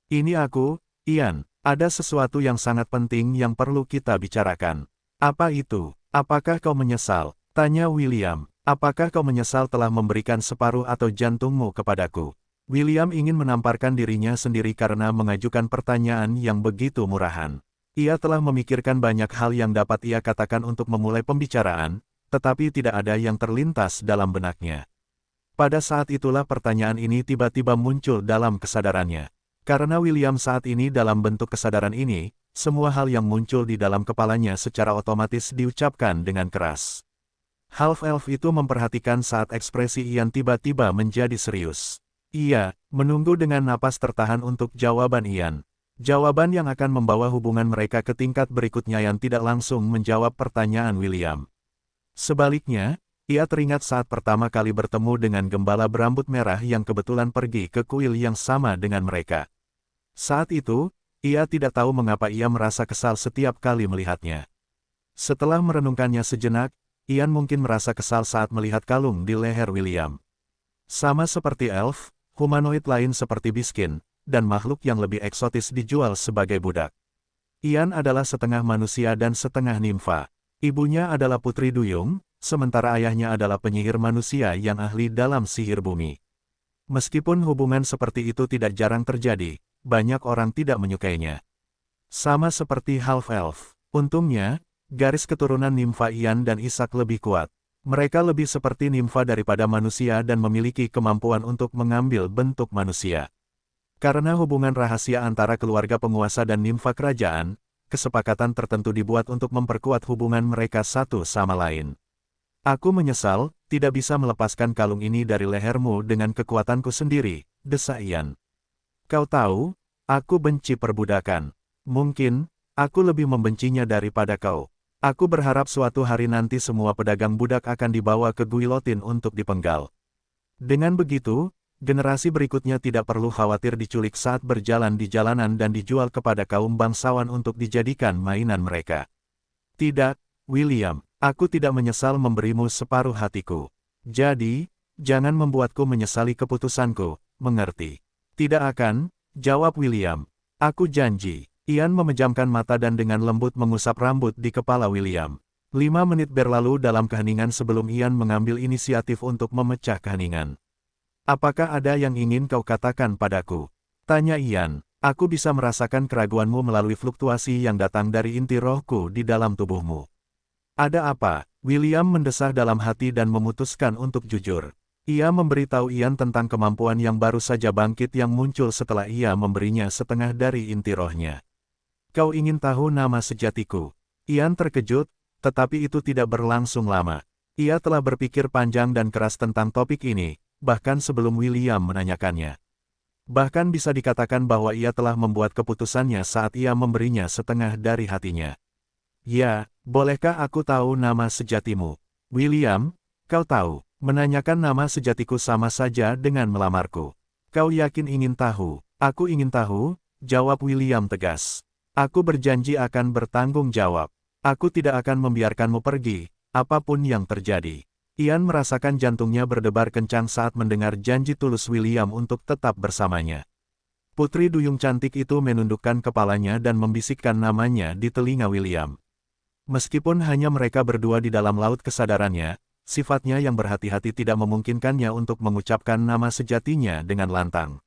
Ini aku, Ian, ada sesuatu yang sangat penting yang perlu kita bicarakan. Apa itu? Apakah kau menyesal? Tanya William. Apakah kau menyesal telah memberikan separuh atau jantungmu kepadaku? William ingin menamparkan dirinya sendiri karena mengajukan pertanyaan yang begitu murahan. Ia telah memikirkan banyak hal yang dapat ia katakan untuk memulai pembicaraan, tetapi tidak ada yang terlintas dalam benaknya. Pada saat itulah pertanyaan ini tiba-tiba muncul dalam kesadarannya. Karena William saat ini dalam bentuk kesadaran ini, semua hal yang muncul di dalam kepalanya secara otomatis diucapkan dengan keras. Half-elf itu memperhatikan saat ekspresi Ian tiba-tiba menjadi serius. Ia menunggu dengan napas tertahan untuk jawaban Ian. Jawaban yang akan membawa hubungan mereka ke tingkat berikutnya yang tidak langsung menjawab pertanyaan William. Sebaliknya, ia teringat saat pertama kali bertemu dengan gembala berambut merah yang kebetulan pergi ke kuil yang sama dengan mereka. Saat itu, ia tidak tahu mengapa ia merasa kesal setiap kali melihatnya. Setelah merenungkannya sejenak, Ian mungkin merasa kesal saat melihat kalung di leher William. Sama seperti elf, humanoid lain seperti Biskin, dan makhluk yang lebih eksotis dijual sebagai budak. Ian adalah setengah manusia dan setengah nimfa. Ibunya adalah putri duyung, sementara ayahnya adalah penyihir manusia yang ahli dalam sihir bumi. Meskipun hubungan seperti itu tidak jarang terjadi, banyak orang tidak menyukainya. Sama seperti half-elf. Untungnya, garis keturunan nimfa Ian dan Ishak lebih kuat. Mereka lebih seperti nimfa daripada manusia dan memiliki kemampuan untuk mengambil bentuk manusia. Karena hubungan rahasia antara keluarga penguasa dan nimfa kerajaan, kesepakatan tertentu dibuat untuk memperkuat hubungan mereka satu sama lain. Aku menyesal, tidak bisa melepaskan kalung ini dari lehermu dengan kekuatanku sendiri, desa Ian. Kau tahu, aku benci perbudakan. Mungkin, aku lebih membencinya daripada kau. Aku berharap suatu hari nanti semua pedagang budak akan dibawa ke guilotin untuk dipenggal. Dengan begitu, generasi berikutnya tidak perlu khawatir diculik saat berjalan di jalanan dan dijual kepada kaum bangsawan untuk dijadikan mainan mereka. Tidak, William, aku tidak menyesal memberimu separuh hatiku. Jadi, jangan membuatku menyesali keputusanku, mengerti? Tidak akan, jawab William. Aku janji. Ian memejamkan mata dan dengan lembut mengusap rambut di kepala William. 5 menit berlalu dalam keheningan sebelum Ian mengambil inisiatif untuk memecah keheningan. Apakah ada yang ingin kau katakan padaku? Tanya Ian. Aku bisa merasakan keraguanmu melalui fluktuasi yang datang dari inti rohku di dalam tubuhmu. Ada apa? William mendesah dalam hati dan memutuskan untuk jujur. Ia memberitahu Ian tentang kemampuan yang baru saja bangkit yang muncul setelah ia memberinya setengah dari inti rohnya. Kau ingin tahu nama sejatiku? Ian terkejut, tetapi itu tidak berlangsung lama. Ia telah berpikir panjang dan keras tentang topik ini, bahkan sebelum William menanyakannya. Bahkan bisa dikatakan bahwa ia telah membuat keputusannya saat ia memberinya setengah dari hatinya. Ya, bolehkah aku tahu nama sejatimu? William, kau tahu, Menanyakan nama sejatiku sama saja dengan melamarku. Kau yakin ingin tahu? Aku ingin tahu, jawab William tegas. Aku berjanji akan bertanggung jawab. Aku tidak akan membiarkanmu pergi, apapun yang terjadi. Ian merasakan jantungnya berdebar kencang saat mendengar janji tulus William untuk tetap bersamanya. Putri duyung cantik itu menundukkan kepalanya dan membisikkan namanya di telinga William. Meskipun hanya mereka berdua di dalam laut kesadarannya, sifatnya yang berhati-hati tidak memungkinkannya untuk mengucapkan nama sejatinya dengan lantang.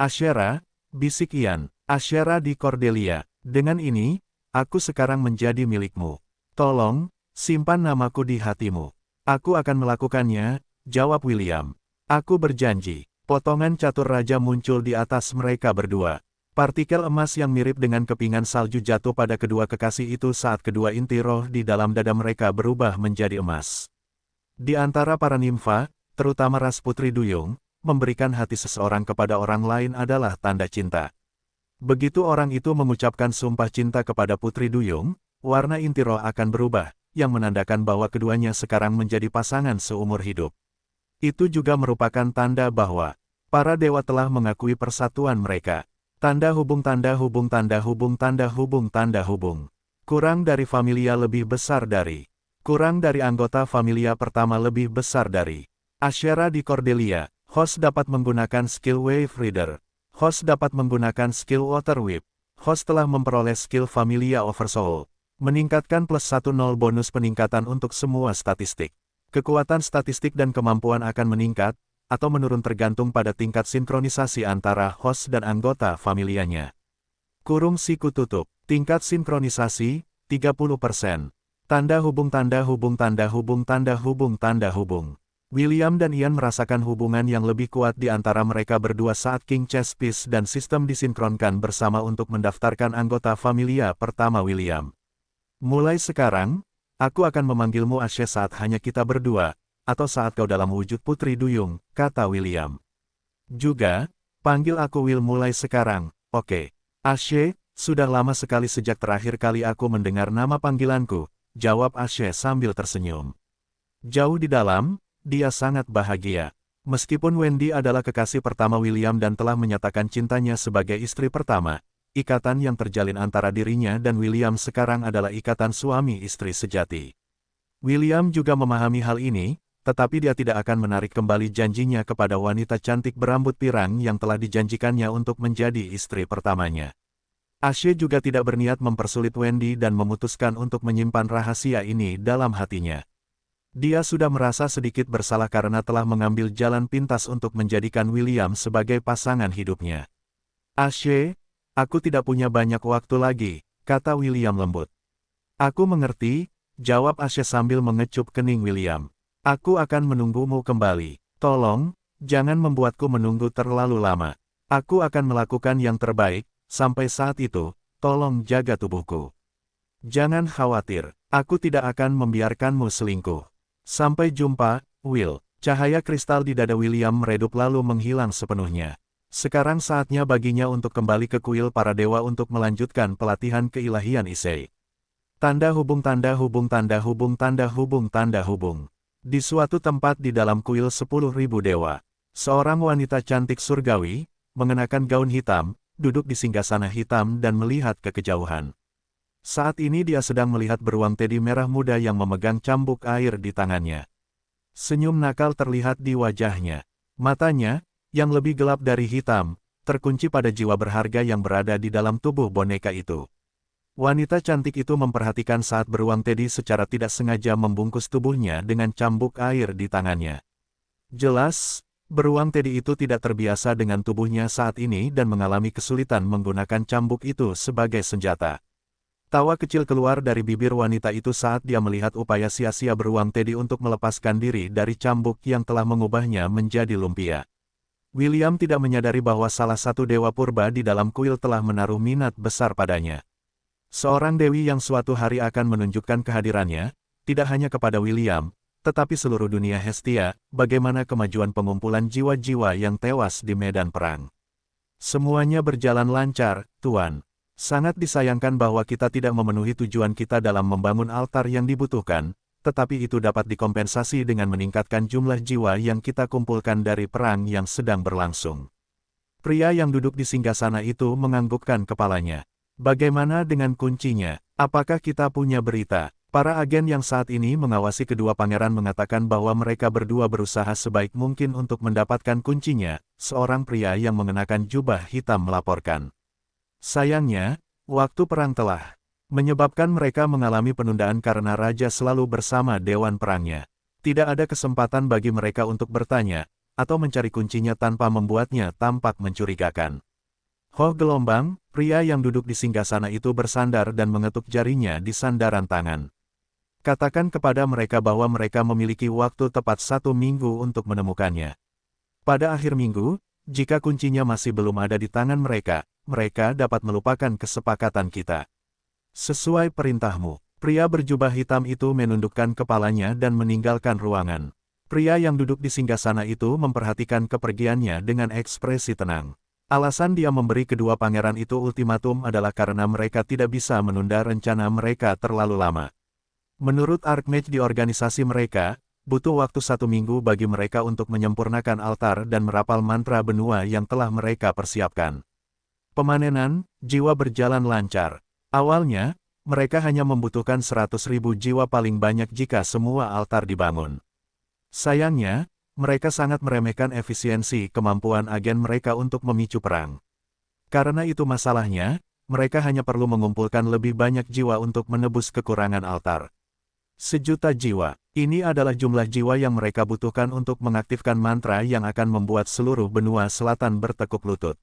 Ashera, bisik Ian, Ashera di Cordelia, dengan ini, aku sekarang menjadi milikmu. Tolong, simpan namaku di hatimu. Aku akan melakukannya, jawab William. Aku berjanji. Potongan catur raja muncul di atas mereka berdua. Partikel emas yang mirip dengan kepingan salju jatuh pada kedua kekasih itu saat kedua inti roh di dalam dada mereka berubah menjadi emas. Di antara para nimfa, terutama ras putri duyung, memberikan hati seseorang kepada orang lain adalah tanda cinta. Begitu orang itu mengucapkan sumpah cinta kepada putri duyung, warna inti roh akan berubah, yang menandakan bahwa keduanya sekarang menjadi pasangan seumur hidup. Itu juga merupakan tanda bahwa para dewa telah mengakui persatuan mereka. Tanda hubung tanda hubung tanda hubung tanda hubung tanda hubung. Kurang dari familia lebih besar dari. Kurang dari anggota familia pertama lebih besar dari. Ashera di Cordelia, host dapat menggunakan skill Wave Reader. Host dapat menggunakan skill Water Whip. Host telah memperoleh skill Familia Oversoul. Meningkatkan +10 bonus peningkatan untuk semua statistik. Kekuatan statistik dan kemampuan akan meningkat, atau menurun tergantung pada tingkat sinkronisasi antara host dan anggota familianya. Kurung siku tutup. Tingkat sinkronisasi, 30%. Tanda hubung tanda hubung tanda hubung tanda hubung tanda hubung. William dan Ian merasakan hubungan yang lebih kuat di antara mereka berdua saat King Chess Piece dan sistem disinkronkan bersama untuk mendaftarkan anggota familia pertama William. Mulai sekarang, aku akan memanggilmu Ashe saat hanya kita berdua, atau saat kau dalam wujud putri duyung, kata William. Juga, panggil aku Will mulai sekarang, oke. Ashe, sudah lama sekali sejak terakhir kali aku mendengar nama panggilanku, jawab Ashe sambil tersenyum. Jauh di dalam, dia sangat bahagia. Meskipun Wendy adalah kekasih pertama William dan telah menyatakan cintanya sebagai istri pertama, ikatan yang terjalin antara dirinya dan William sekarang adalah ikatan suami istri sejati. William juga memahami hal ini, tetapi dia tidak akan menarik kembali janjinya kepada wanita cantik berambut pirang yang telah dijanjikannya untuk menjadi istri pertamanya. Ashe juga tidak berniat mempersulit Wendy dan memutuskan untuk menyimpan rahasia ini dalam hatinya. Dia sudah merasa sedikit bersalah karena telah mengambil jalan pintas untuk menjadikan William sebagai pasangan hidupnya. Ashe, aku tidak punya banyak waktu lagi, kata William lembut. Aku mengerti, jawab Ashe sambil mengecup kening William. Aku akan menunggumu kembali. Tolong, jangan membuatku menunggu terlalu lama. Aku akan melakukan yang terbaik. Sampai saat itu, tolong jaga tubuhku. Jangan khawatir, aku tidak akan membiarkanmu selingkuh. Sampai jumpa, Will. Cahaya kristal di dada William meredup lalu menghilang sepenuhnya. Sekarang saatnya baginya untuk kembali ke kuil para dewa untuk melanjutkan pelatihan keilahian Issei. Tanda hubung tanda hubung tanda hubung tanda hubung tanda hubung. Di suatu tempat di dalam kuil 10.000 dewa, seorang wanita cantik surgawi, mengenakan gaun hitam, duduk di singgasana hitam dan melihat ke kejauhan. Saat ini dia sedang melihat beruang teddy merah muda yang memegang cambuk air di tangannya. Senyum nakal terlihat di wajahnya. Matanya, yang lebih gelap dari hitam, terkunci pada jiwa berharga yang berada di dalam tubuh boneka itu. Wanita cantik itu memperhatikan saat beruang teddy secara tidak sengaja membungkus tubuhnya dengan cambuk air di tangannya. Jelas, beruang teddy itu tidak terbiasa dengan tubuhnya saat ini dan mengalami kesulitan menggunakan cambuk itu sebagai senjata. Tawa kecil keluar dari bibir wanita itu saat dia melihat upaya sia-sia beruang teddy untuk melepaskan diri dari cambuk yang telah mengubahnya menjadi lumpia. William tidak menyadari bahwa salah satu dewa purba di dalam kuil telah menaruh minat besar padanya. Seorang dewi yang suatu hari akan menunjukkan kehadirannya, tidak hanya kepada William, tetapi seluruh dunia Hestia, bagaimana kemajuan pengumpulan jiwa-jiwa yang tewas di medan perang. Semuanya berjalan lancar, Tuan. Sangat disayangkan bahwa kita tidak memenuhi tujuan kita dalam membangun altar yang dibutuhkan, tetapi itu dapat dikompensasi dengan meningkatkan jumlah jiwa yang kita kumpulkan dari perang yang sedang berlangsung. Pria yang duduk di singgasana itu menganggukkan kepalanya. Bagaimana dengan kuncinya? Apakah kita punya berita? Para agen yang saat ini mengawasi kedua pangeran mengatakan bahwa mereka berdua berusaha sebaik mungkin untuk mendapatkan kuncinya, seorang pria yang mengenakan jubah hitam melaporkan. Sayangnya, waktu perang telah menyebabkan mereka mengalami penundaan karena raja selalu bersama dewan perangnya. Tidak ada kesempatan bagi mereka untuk bertanya, atau mencari kuncinya tanpa membuatnya tampak mencurigakan. Ho Gelombang, pria yang duduk di singgasana itu bersandar dan mengetuk jarinya di sandaran tangan. Katakan kepada mereka bahwa mereka memiliki waktu tepat 1 minggu untuk menemukannya. Pada akhir minggu, jika kuncinya masih belum ada di tangan mereka, mereka dapat melupakan kesepakatan kita. Sesuai perintahmu, pria berjubah hitam itu menundukkan kepalanya dan meninggalkan ruangan. Pria yang duduk di singgasana itu memperhatikan kepergiannya dengan ekspresi tenang. Alasan dia memberi kedua pangeran itu ultimatum adalah karena mereka tidak bisa menunda rencana mereka terlalu lama. Menurut Archmage di organisasi mereka, butuh waktu 1 minggu bagi mereka untuk menyempurnakan altar dan merapal mantra benua yang telah mereka persiapkan. Pemanenan, jiwa berjalan lancar. Awalnya, mereka hanya membutuhkan 100.000 jiwa paling banyak jika semua altar dibangun. Sayangnya, mereka sangat meremehkan efisiensi kemampuan agen mereka untuk memicu perang. Karena itu masalahnya, mereka hanya perlu mengumpulkan lebih banyak jiwa untuk menebus kekurangan altar. 1.000.000 jiwa, ini adalah jumlah jiwa yang mereka butuhkan untuk mengaktifkan mantra yang akan membuat seluruh benua selatan bertekuk lutut.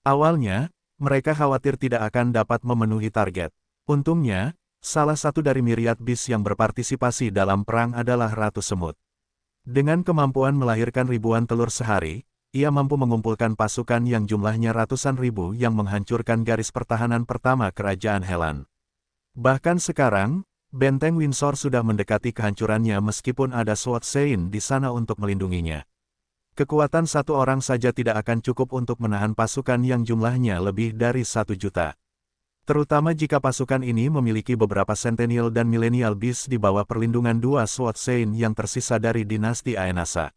Awalnya, mereka khawatir tidak akan dapat memenuhi target. Untungnya, salah satu dari myriad beast yang berpartisipasi dalam perang adalah Ratu Semut. Dengan kemampuan melahirkan ribuan telur sehari, ia mampu mengumpulkan pasukan yang jumlahnya ratusan ribu yang menghancurkan garis pertahanan pertama Kerajaan Helan. Bahkan sekarang, Benteng Windsor sudah mendekati kehancurannya meskipun ada Sword Sein di sana untuk melindunginya. Kekuatan satu orang saja tidak akan cukup untuk menahan pasukan yang jumlahnya lebih dari 1 juta. Terutama jika pasukan ini memiliki beberapa Centennial dan Millennial Beast di bawah perlindungan 2 Sword Sein yang tersisa dari dinasti Aenasa.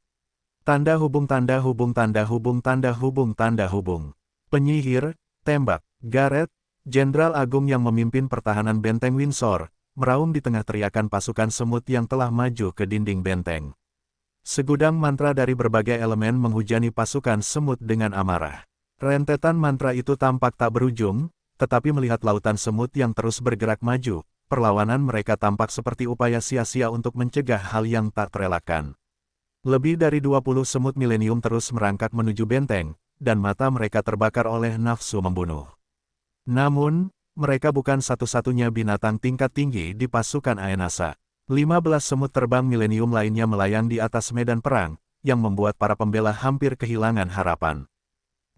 Tanda hubung tanda hubung tanda hubung tanda hubung tanda hubung. Penyihir, tembak, Gareth, Jenderal Agung yang memimpin pertahanan benteng Windsor, meraung di tengah teriakan pasukan semut yang telah maju ke dinding benteng. Segudang mantra dari berbagai elemen menghujani pasukan semut dengan amarah. Rentetan mantra itu tampak tak berujung, tetapi melihat lautan semut yang terus bergerak maju, perlawanan mereka tampak seperti upaya sia-sia untuk mencegah hal yang tak terelakkan. Lebih dari 20 semut milenium terus merangkak menuju benteng, dan mata mereka terbakar oleh nafsu membunuh. Namun, mereka bukan satu-satunya binatang tingkat tinggi di pasukan Aenasa. 15 semut terbang milenium lainnya melayang di atas medan perang, yang membuat para pembela hampir kehilangan harapan.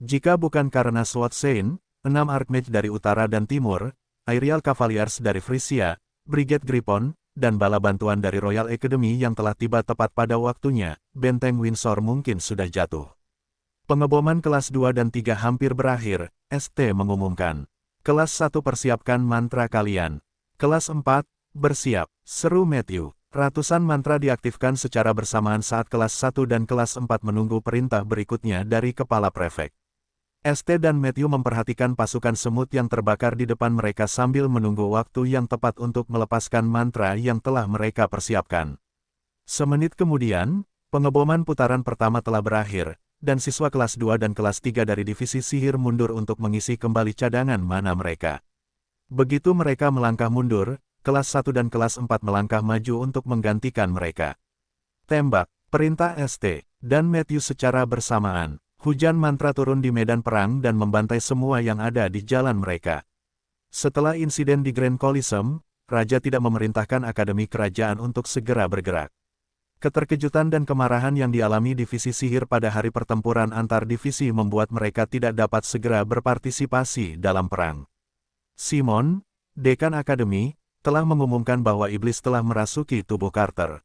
Jika bukan karena Sword Sein, 6 Archmage dari utara dan timur, Aerial Cavaliers dari Frisia, Brigade Griffon, dan bala bantuan dari Royal Academy yang telah tiba tepat pada waktunya, benteng Windsor mungkin sudah jatuh. Pengeboman kelas 2 dan 3 hampir berakhir, ST mengumumkan. Kelas 1 persiapkan mantra kalian. Kelas 4, bersiap, seru Matthew. Ratusan mantra diaktifkan secara bersamaan saat kelas 1 dan kelas 4 menunggu perintah berikutnya dari kepala prefek. ST dan Matthew memperhatikan pasukan semut yang terbakar di depan mereka sambil menunggu waktu yang tepat untuk melepaskan mantra yang telah mereka persiapkan. Semenit kemudian, pengeboman putaran pertama telah berakhir, dan siswa kelas 2 dan kelas 3 dari divisi sihir mundur untuk mengisi kembali cadangan mana mereka. Begitu mereka melangkah mundur, kelas 1 dan kelas 4 melangkah maju untuk menggantikan mereka. Tembak, perintah ST, dan Matthew secara bersamaan. Hujan mantra turun di medan perang dan membantai semua yang ada di jalan mereka. Setelah insiden di Grand Coliseum, Raja tidak memerintahkan Akademi Kerajaan untuk segera bergerak. Keterkejutan dan kemarahan yang dialami divisi sihir pada hari pertempuran antar divisi membuat mereka tidak dapat segera berpartisipasi dalam perang. Simon, Dekan Akademi, telah mengumumkan bahwa iblis telah merasuki tubuh Carter.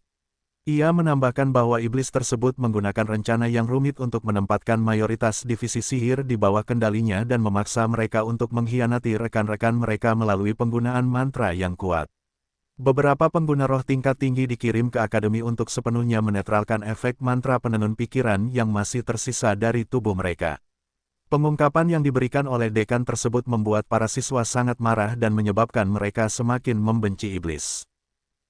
Ia menambahkan bahwa iblis tersebut menggunakan rencana yang rumit untuk menempatkan mayoritas divisi sihir di bawah kendalinya dan memaksa mereka untuk mengkhianati rekan-rekan mereka melalui penggunaan mantra yang kuat. Beberapa pengguna roh tingkat tinggi dikirim ke akademi untuk sepenuhnya menetralkan efek mantra penenun pikiran yang masih tersisa dari tubuh mereka. Pengungkapan yang diberikan oleh dekan tersebut membuat para siswa sangat marah dan menyebabkan mereka semakin membenci iblis.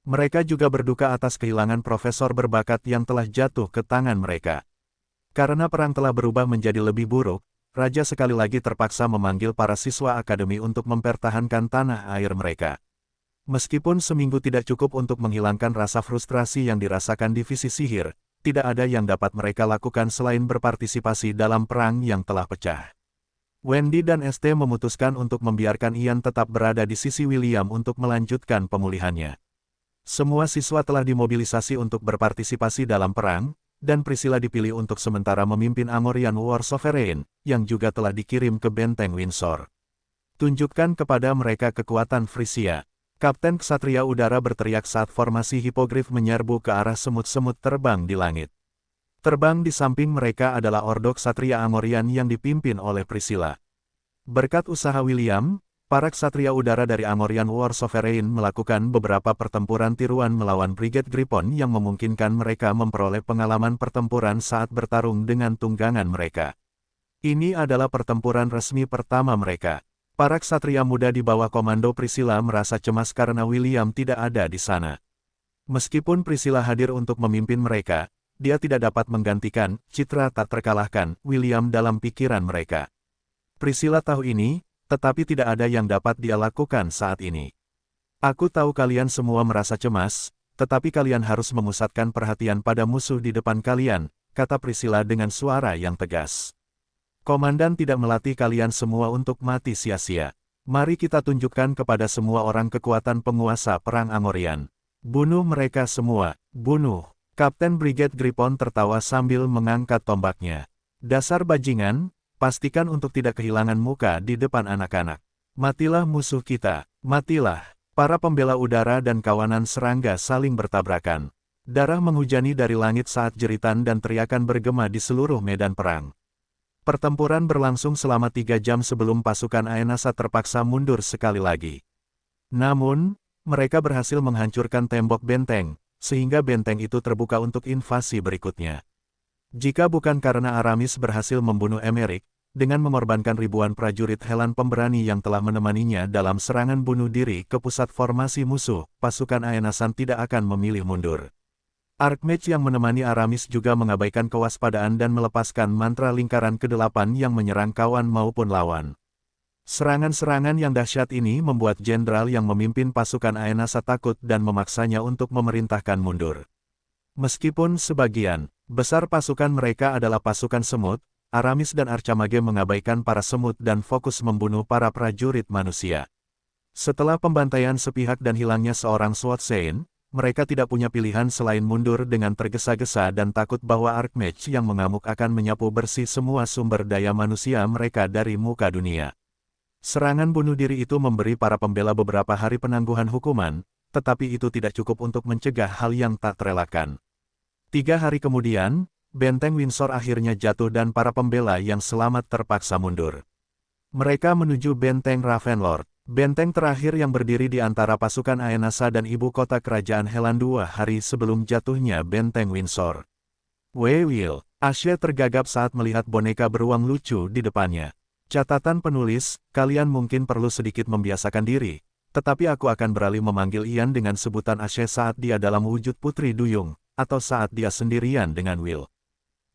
Mereka juga berduka atas kehilangan profesor berbakat yang telah jatuh ke tangan mereka. Karena perang telah berubah menjadi lebih buruk, Raja sekali lagi terpaksa memanggil para siswa akademi untuk mempertahankan tanah air mereka. Meskipun seminggu tidak cukup untuk menghilangkan rasa frustrasi yang dirasakan divisi sihir, tidak ada yang dapat mereka lakukan selain berpartisipasi dalam perang yang telah pecah. Wendy dan ST memutuskan untuk membiarkan Ian tetap berada di sisi William untuk melanjutkan pemulihannya. Semua siswa telah dimobilisasi untuk berpartisipasi dalam perang, dan Priscilla dipilih untuk sementara memimpin Amorian War Sovereign, yang juga telah dikirim ke benteng Windsor. Tunjukkan kepada mereka kekuatan Frisia. Kapten Ksatria Udara berteriak saat formasi hipogrif menyerbu ke arah semut-semut terbang di langit. Terbang di samping mereka adalah Ordo Ksatria Amorian yang dipimpin oleh Priscilla. Berkat usaha William, para Ksatria Udara dari Amorian War Sovereign melakukan beberapa pertempuran tiruan melawan Brigade Griffon yang memungkinkan mereka memperoleh pengalaman pertempuran saat bertarung dengan tunggangan mereka. Ini adalah pertempuran resmi pertama mereka. Para ksatria muda di bawah komando Priscilla merasa cemas karena William tidak ada di sana. Meskipun Priscilla hadir untuk memimpin mereka, dia tidak dapat menggantikan citra tak terkalahkan William dalam pikiran mereka. Priscilla tahu ini, tetapi tidak ada yang dapat dia lakukan saat ini. Aku tahu kalian semua merasa cemas, tetapi kalian harus memusatkan perhatian pada musuh di depan kalian, kata Priscilla dengan suara yang tegas. Komandan tidak melatih kalian semua untuk mati sia-sia. Mari kita tunjukkan kepada semua orang kekuatan penguasa perang Amorian. Bunuh mereka semua, bunuh. Kapten Brigade Griffon tertawa sambil mengangkat tombaknya. Dasar bajingan, pastikan untuk tidak kehilangan muka di depan anak-anak. Matilah musuh kita, matilah. Para pembela udara dan kawanan serangga saling bertabrakan. Darah menghujani dari langit saat jeritan dan teriakan bergema di seluruh medan perang. Pertempuran berlangsung selama 3 jam sebelum pasukan Aenasa terpaksa mundur sekali lagi. Namun, mereka berhasil menghancurkan tembok benteng, sehingga benteng itu terbuka untuk invasi berikutnya. Jika bukan karena Aramis berhasil membunuh Emeric, dengan mengorbankan ribuan prajurit Helan pemberani yang telah menemaninya dalam serangan bunuh diri ke pusat formasi musuh, pasukan Aenasan tidak akan memilih mundur. Archmage yang menemani Aramis juga mengabaikan kewaspadaan dan melepaskan mantra lingkaran ke-8 yang menyerang kawan maupun lawan. Serangan-serangan yang dahsyat ini membuat jenderal yang memimpin pasukan Aenasa takut dan memaksanya untuk memerintahkan mundur. Meskipun sebagian besar pasukan mereka adalah pasukan semut, Aramis dan Archamage mengabaikan para semut dan fokus membunuh para prajurit manusia. Setelah pembantaian sepihak dan hilangnya seorang Swatsane, mereka tidak punya pilihan selain mundur dengan tergesa-gesa dan takut bahwa Archmage yang mengamuk akan menyapu bersih semua sumber daya manusia mereka dari muka dunia. Serangan bunuh diri itu memberi para pembela beberapa hari penangguhan hukuman, tetapi itu tidak cukup untuk mencegah hal yang tak terelakkan. 3 hari kemudian, benteng Windsor akhirnya jatuh dan para pembela yang selamat terpaksa mundur. Mereka menuju benteng Ravenlord. Benteng terakhir yang berdiri di antara pasukan Aenasa dan ibu kota kerajaan Helan 2 hari sebelum jatuhnya benteng Windsor. Will, Ashe tergagap saat melihat boneka beruang lucu di depannya. Catatan penulis, kalian mungkin perlu sedikit membiasakan diri, tetapi aku akan beralih memanggil Ian dengan sebutan Ashe saat dia dalam wujud putri duyung, atau saat dia sendirian dengan Will.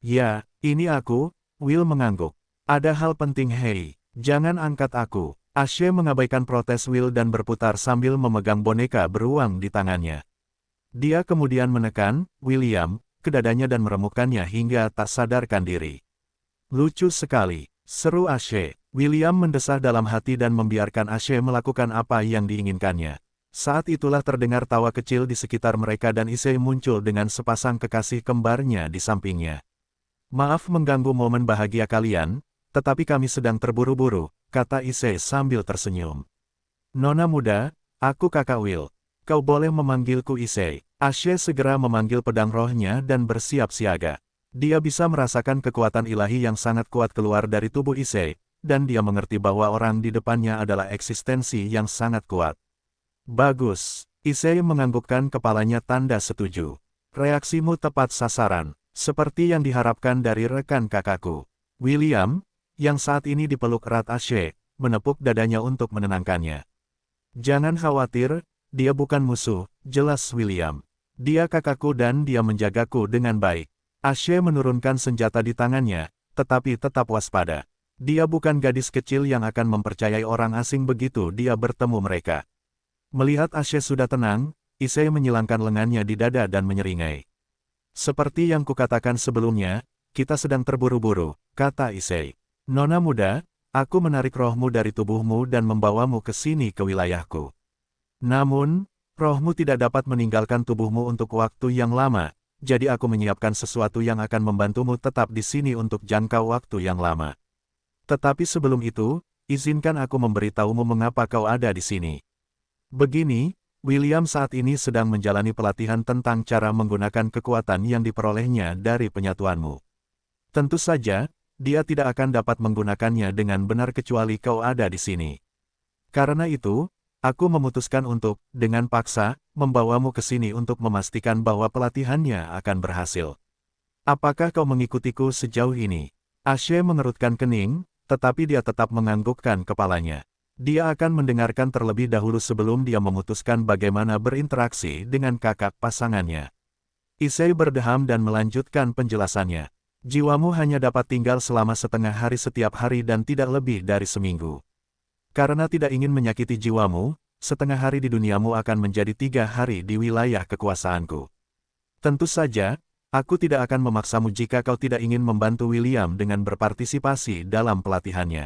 Ya, ini aku, Will mengangguk. Ada hal penting hei, jangan angkat aku. Ashe mengabaikan protes Will dan berputar sambil memegang boneka beruang di tangannya. Dia kemudian menekan William ke dadanya dan meremukkannya hingga tak sadarkan diri. Lucu sekali, seru Ashe. William mendesah dalam hati dan membiarkan Ashe melakukan apa yang diinginkannya. Saat itulah terdengar tawa kecil di sekitar mereka dan Issei muncul dengan sepasang kekasih kembarnya di sampingnya. Maaf mengganggu momen bahagia kalian, tetapi kami sedang terburu-buru, kata Issei sambil tersenyum. Nona muda, aku kakak Will. Kau boleh memanggilku Issei. Ashe segera memanggil pedang rohnya dan bersiap siaga. Dia bisa merasakan kekuatan ilahi yang sangat kuat keluar dari tubuh Issei, dan dia mengerti bahwa orang di depannya adalah eksistensi yang sangat kuat. Bagus. Issei menganggukkan kepalanya tanda setuju. Reaksimu tepat sasaran, seperti yang diharapkan dari rekan kakakku. William, yang saat ini dipeluk erat Ashe, menepuk dadanya untuk menenangkannya. Jangan khawatir, dia bukan musuh, jelas William. Dia kakakku dan dia menjagaku dengan baik. Ashe menurunkan senjata di tangannya, tetapi tetap waspada. Dia bukan gadis kecil yang akan mempercayai orang asing begitu dia bertemu mereka. Melihat Ashe sudah tenang, Issei menyilangkan lengannya di dada dan menyeringai. Seperti yang kukatakan sebelumnya, kita sedang terburu-buru, kata Issei. Nona muda, aku menarik rohmu dari tubuhmu dan membawamu ke sini ke wilayahku. Namun, rohmu tidak dapat meninggalkan tubuhmu untuk waktu yang lama, jadi aku menyiapkan sesuatu yang akan membantumu tetap di sini untuk jangka waktu yang lama. Tetapi sebelum itu, izinkan aku memberitahumu mengapa kau ada di sini. Begini, William saat ini sedang menjalani pelatihan tentang cara menggunakan kekuatan yang diperolehnya dari penyatuanmu. Tentu saja, dia tidak akan dapat menggunakannya dengan benar kecuali kau ada di sini. Karena itu, aku memutuskan untuk, dengan paksa, membawamu ke sini untuk memastikan bahwa pelatihannya akan berhasil. Apakah kau mengikutiku sejauh ini? Ashe mengerutkan kening, tetapi dia tetap menganggukkan kepalanya. Dia akan mendengarkan terlebih dahulu sebelum dia memutuskan bagaimana berinteraksi dengan kakak pasangannya. Issei berdeham dan melanjutkan penjelasannya. Jiwamu hanya dapat tinggal selama setengah hari setiap hari dan tidak lebih dari seminggu. Karena tidak ingin menyakiti jiwamu, setengah hari di duniamu akan menjadi 3 hari di wilayah kekuasaanku. Tentu saja, aku tidak akan memaksamu jika kau tidak ingin membantu William dengan berpartisipasi dalam pelatihannya.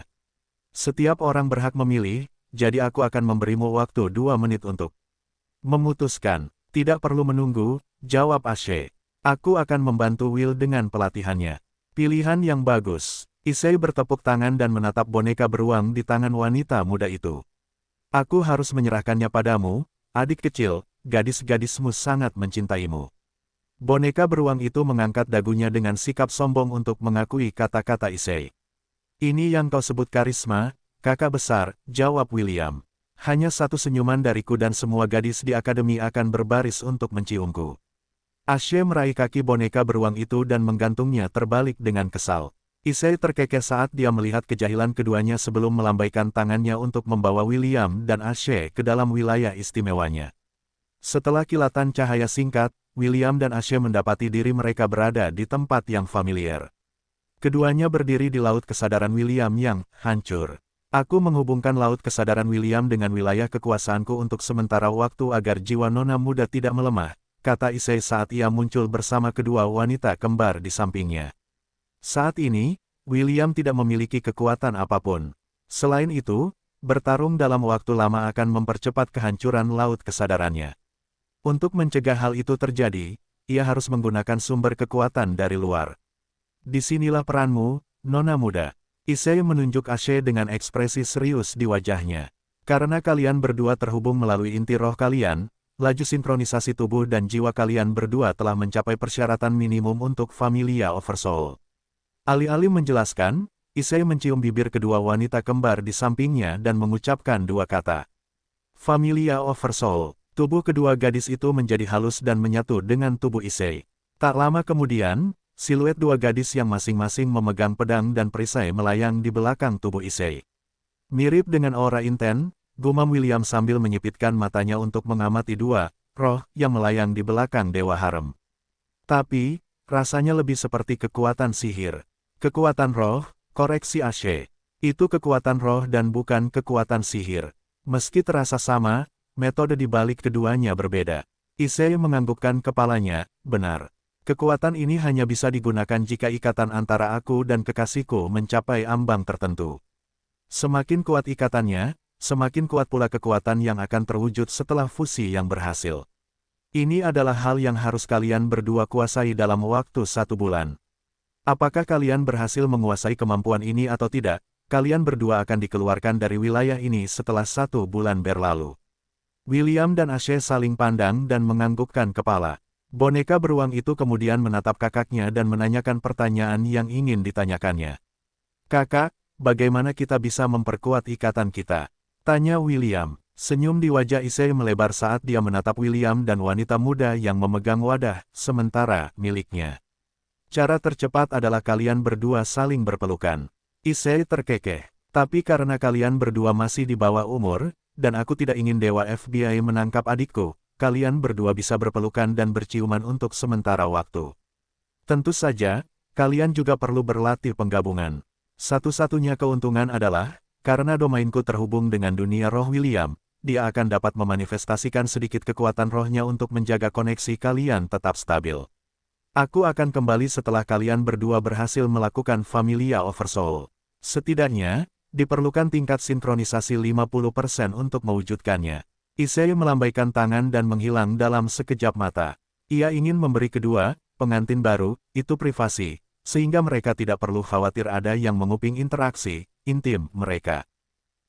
Setiap orang berhak memilih, jadi aku akan memberimu waktu 2 menit untuk memutuskan. Tidak perlu menunggu, jawab Ashe. Aku akan membantu Will dengan pelatihannya. Pilihan yang bagus. Issei bertepuk tangan dan menatap boneka beruang di tangan wanita muda itu. Aku harus menyerahkannya padamu, adik kecil, gadis-gadismu sangat mencintaimu. Boneka beruang itu mengangkat dagunya dengan sikap sombong untuk mengakui kata-kata Issei. Ini yang kau sebut karisma, kakak besar, jawab William. Hanya satu senyuman dariku dan semua gadis di akademi akan berbaris untuk menciumku. Ashe meraih kaki boneka beruang itu dan menggantungnya terbalik dengan kesal. Issei terkekeh saat dia melihat kejahilan keduanya sebelum melambaikan tangannya untuk membawa William dan Ashe ke dalam wilayah istimewanya. Setelah kilatan cahaya singkat, William dan Ashe mendapati diri mereka berada di tempat yang familiar. Keduanya berdiri di laut kesadaran William yang hancur. Aku menghubungkan laut kesadaran William dengan wilayah kekuasaanku untuk sementara waktu agar jiwa nona muda tidak melemah, kata Issei saat ia muncul bersama kedua wanita kembar di sampingnya. Saat ini, William tidak memiliki kekuatan apapun. Selain itu, bertarung dalam waktu lama akan mempercepat kehancuran laut kesadarannya. Untuk mencegah hal itu terjadi, ia harus menggunakan sumber kekuatan dari luar. Disinilah peranmu, nona muda. Issei menunjuk Ashe dengan ekspresi serius di wajahnya. Karena kalian berdua terhubung melalui inti roh kalian, laju sinkronisasi tubuh dan jiwa kalian berdua telah mencapai persyaratan minimum untuk Familia Oversoul. Alih-alih menjelaskan, Issei mencium bibir kedua wanita kembar di sampingnya dan mengucapkan 2 kata. Familia Oversoul. Tubuh kedua gadis itu menjadi halus dan menyatu dengan tubuh Issei. Tak lama kemudian, siluet 2 gadis yang masing-masing memegang pedang dan perisai melayang di belakang tubuh Issei. Mirip dengan aura inten, gumam William sambil menyipitkan matanya untuk mengamati 2 roh yang melayang di belakang Dewa Harem. Tapi, rasanya lebih seperti kekuatan sihir. Kekuatan roh, koreksi Ashe. Itu kekuatan roh dan bukan kekuatan sihir. Meski terasa sama, metode di balik keduanya berbeda. Issei menganggukkan kepalanya, benar. Kekuatan ini hanya bisa digunakan jika ikatan antara aku dan kekasihku mencapai ambang tertentu. Semakin kuat ikatannya, semakin kuat pula kekuatan yang akan terwujud setelah fusi yang berhasil. Ini adalah hal yang harus kalian berdua kuasai dalam waktu 1 bulan. Apakah kalian berhasil menguasai kemampuan ini atau tidak, kalian berdua akan dikeluarkan dari wilayah ini setelah 1 bulan berlalu. William dan Ashe saling pandang dan menganggukkan kepala. Boneka beruang itu kemudian menatap kakaknya dan menanyakan pertanyaan yang ingin ditanyakannya. Kakak, bagaimana kita bisa memperkuat ikatan kita? Tanya William. Senyum di wajah Issei melebar saat dia menatap William dan wanita muda yang memegang wadah, sementara miliknya. Cara tercepat adalah kalian berdua saling berpelukan. Issei terkekeh. Tapi karena kalian berdua masih di bawah umur, dan aku tidak ingin Dewa FBI menangkap adikku, kalian berdua bisa berpelukan dan berciuman untuk sementara waktu. Tentu saja, kalian juga perlu berlatih penggabungan. Satu-satunya keuntungan adalah, karena domainku terhubung dengan dunia roh William, dia akan dapat memanifestasikan sedikit kekuatan rohnya untuk menjaga koneksi kalian tetap stabil. Aku akan kembali setelah kalian berdua berhasil melakukan Familia Oversoul. Setidaknya, diperlukan tingkat sinkronisasi 50% untuk mewujudkannya. Issei melambaikan tangan dan menghilang dalam sekejap mata. Ia ingin memberi kedua pengantin baru itu privasi, sehingga mereka tidak perlu khawatir ada yang menguping interaksi intim mereka.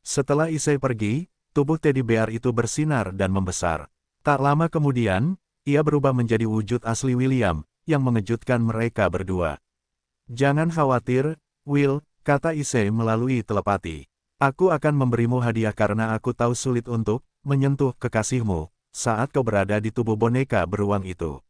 Setelah Issei pergi, tubuh teddy bear itu bersinar dan membesar. Tak lama kemudian, ia berubah menjadi wujud asli William, yang mengejutkan mereka berdua. Jangan khawatir, Will, kata Issei melalui telepati. Aku akan memberimu hadiah karena aku tahu sulit untuk menyentuh kekasihmu saat kau berada di tubuh boneka beruang itu.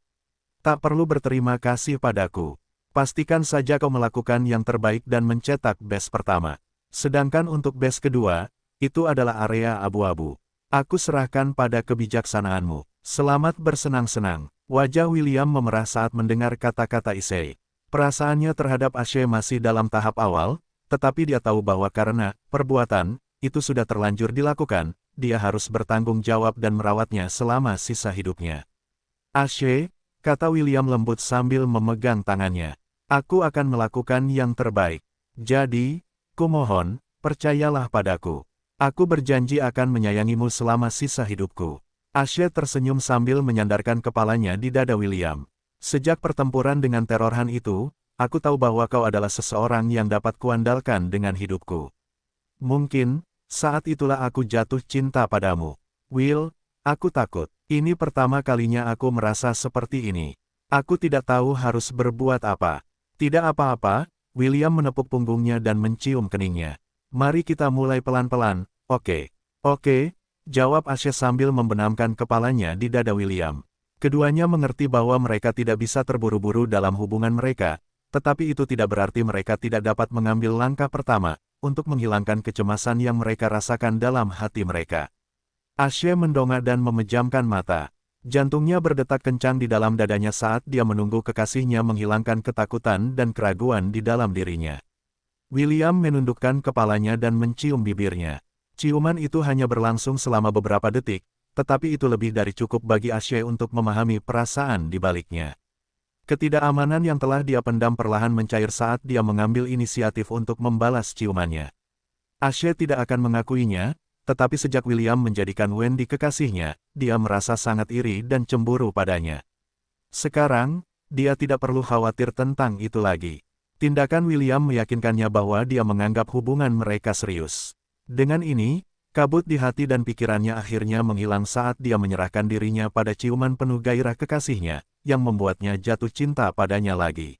Tak perlu berterima kasih padaku. Pastikan saja kau melakukan yang terbaik dan mencetak base pertama. Sedangkan untuk base kedua, itu adalah area abu-abu. Aku serahkan pada kebijaksanaanmu. Selamat bersenang-senang. Wajah William memerah saat mendengar kata-kata Issei. Perasaannya terhadap Ashe masih dalam tahap awal, tetapi dia tahu bahwa karena perbuatan itu sudah terlanjur dilakukan, dia harus bertanggung jawab dan merawatnya selama sisa hidupnya. Ashe, kata William lembut sambil memegang tangannya. Aku akan melakukan yang terbaik. Jadi, kumohon, percayalah padaku. Aku berjanji akan menyayangimu selama sisa hidupku. Ashe tersenyum sambil menyandarkan kepalanya di dada William. Sejak pertempuran dengan teror Han itu, aku tahu bahwa kau adalah seseorang yang dapat kuandalkan dengan hidupku. Mungkin, saat itulah aku jatuh cinta padamu. Will, aku takut. Ini pertama kalinya aku merasa seperti ini. Aku tidak tahu harus berbuat apa. Tidak apa-apa, William menepuk punggungnya dan mencium keningnya. Mari kita mulai pelan-pelan, oke. Oke, jawab Ashe sambil membenamkan kepalanya di dada William. Keduanya mengerti bahwa mereka tidak bisa terburu-buru dalam hubungan mereka, tetapi itu tidak berarti mereka tidak dapat mengambil langkah pertama untuk menghilangkan kecemasan yang mereka rasakan dalam hati mereka. Ashe mendongak dan memejamkan mata. Jantungnya berdetak kencang di dalam dadanya saat dia menunggu kekasihnya menghilangkan ketakutan dan keraguan di dalam dirinya. William menundukkan kepalanya dan mencium bibirnya. Ciuman itu hanya berlangsung selama beberapa detik, tetapi itu lebih dari cukup bagi Ashe untuk memahami perasaan di baliknya. Ketidakamanan yang telah dia pendam perlahan mencair saat dia mengambil inisiatif untuk membalas ciumannya. Ashe tidak akan mengakuinya, tetapi sejak William menjadikan Wendy kekasihnya, dia merasa sangat iri dan cemburu padanya. Sekarang, dia tidak perlu khawatir tentang itu lagi. Tindakan William meyakinkannya bahwa dia menganggap hubungan mereka serius. Dengan ini, kabut di hati dan pikirannya akhirnya menghilang saat dia menyerahkan dirinya pada ciuman penuh gairah kekasihnya, yang membuatnya jatuh cinta padanya lagi.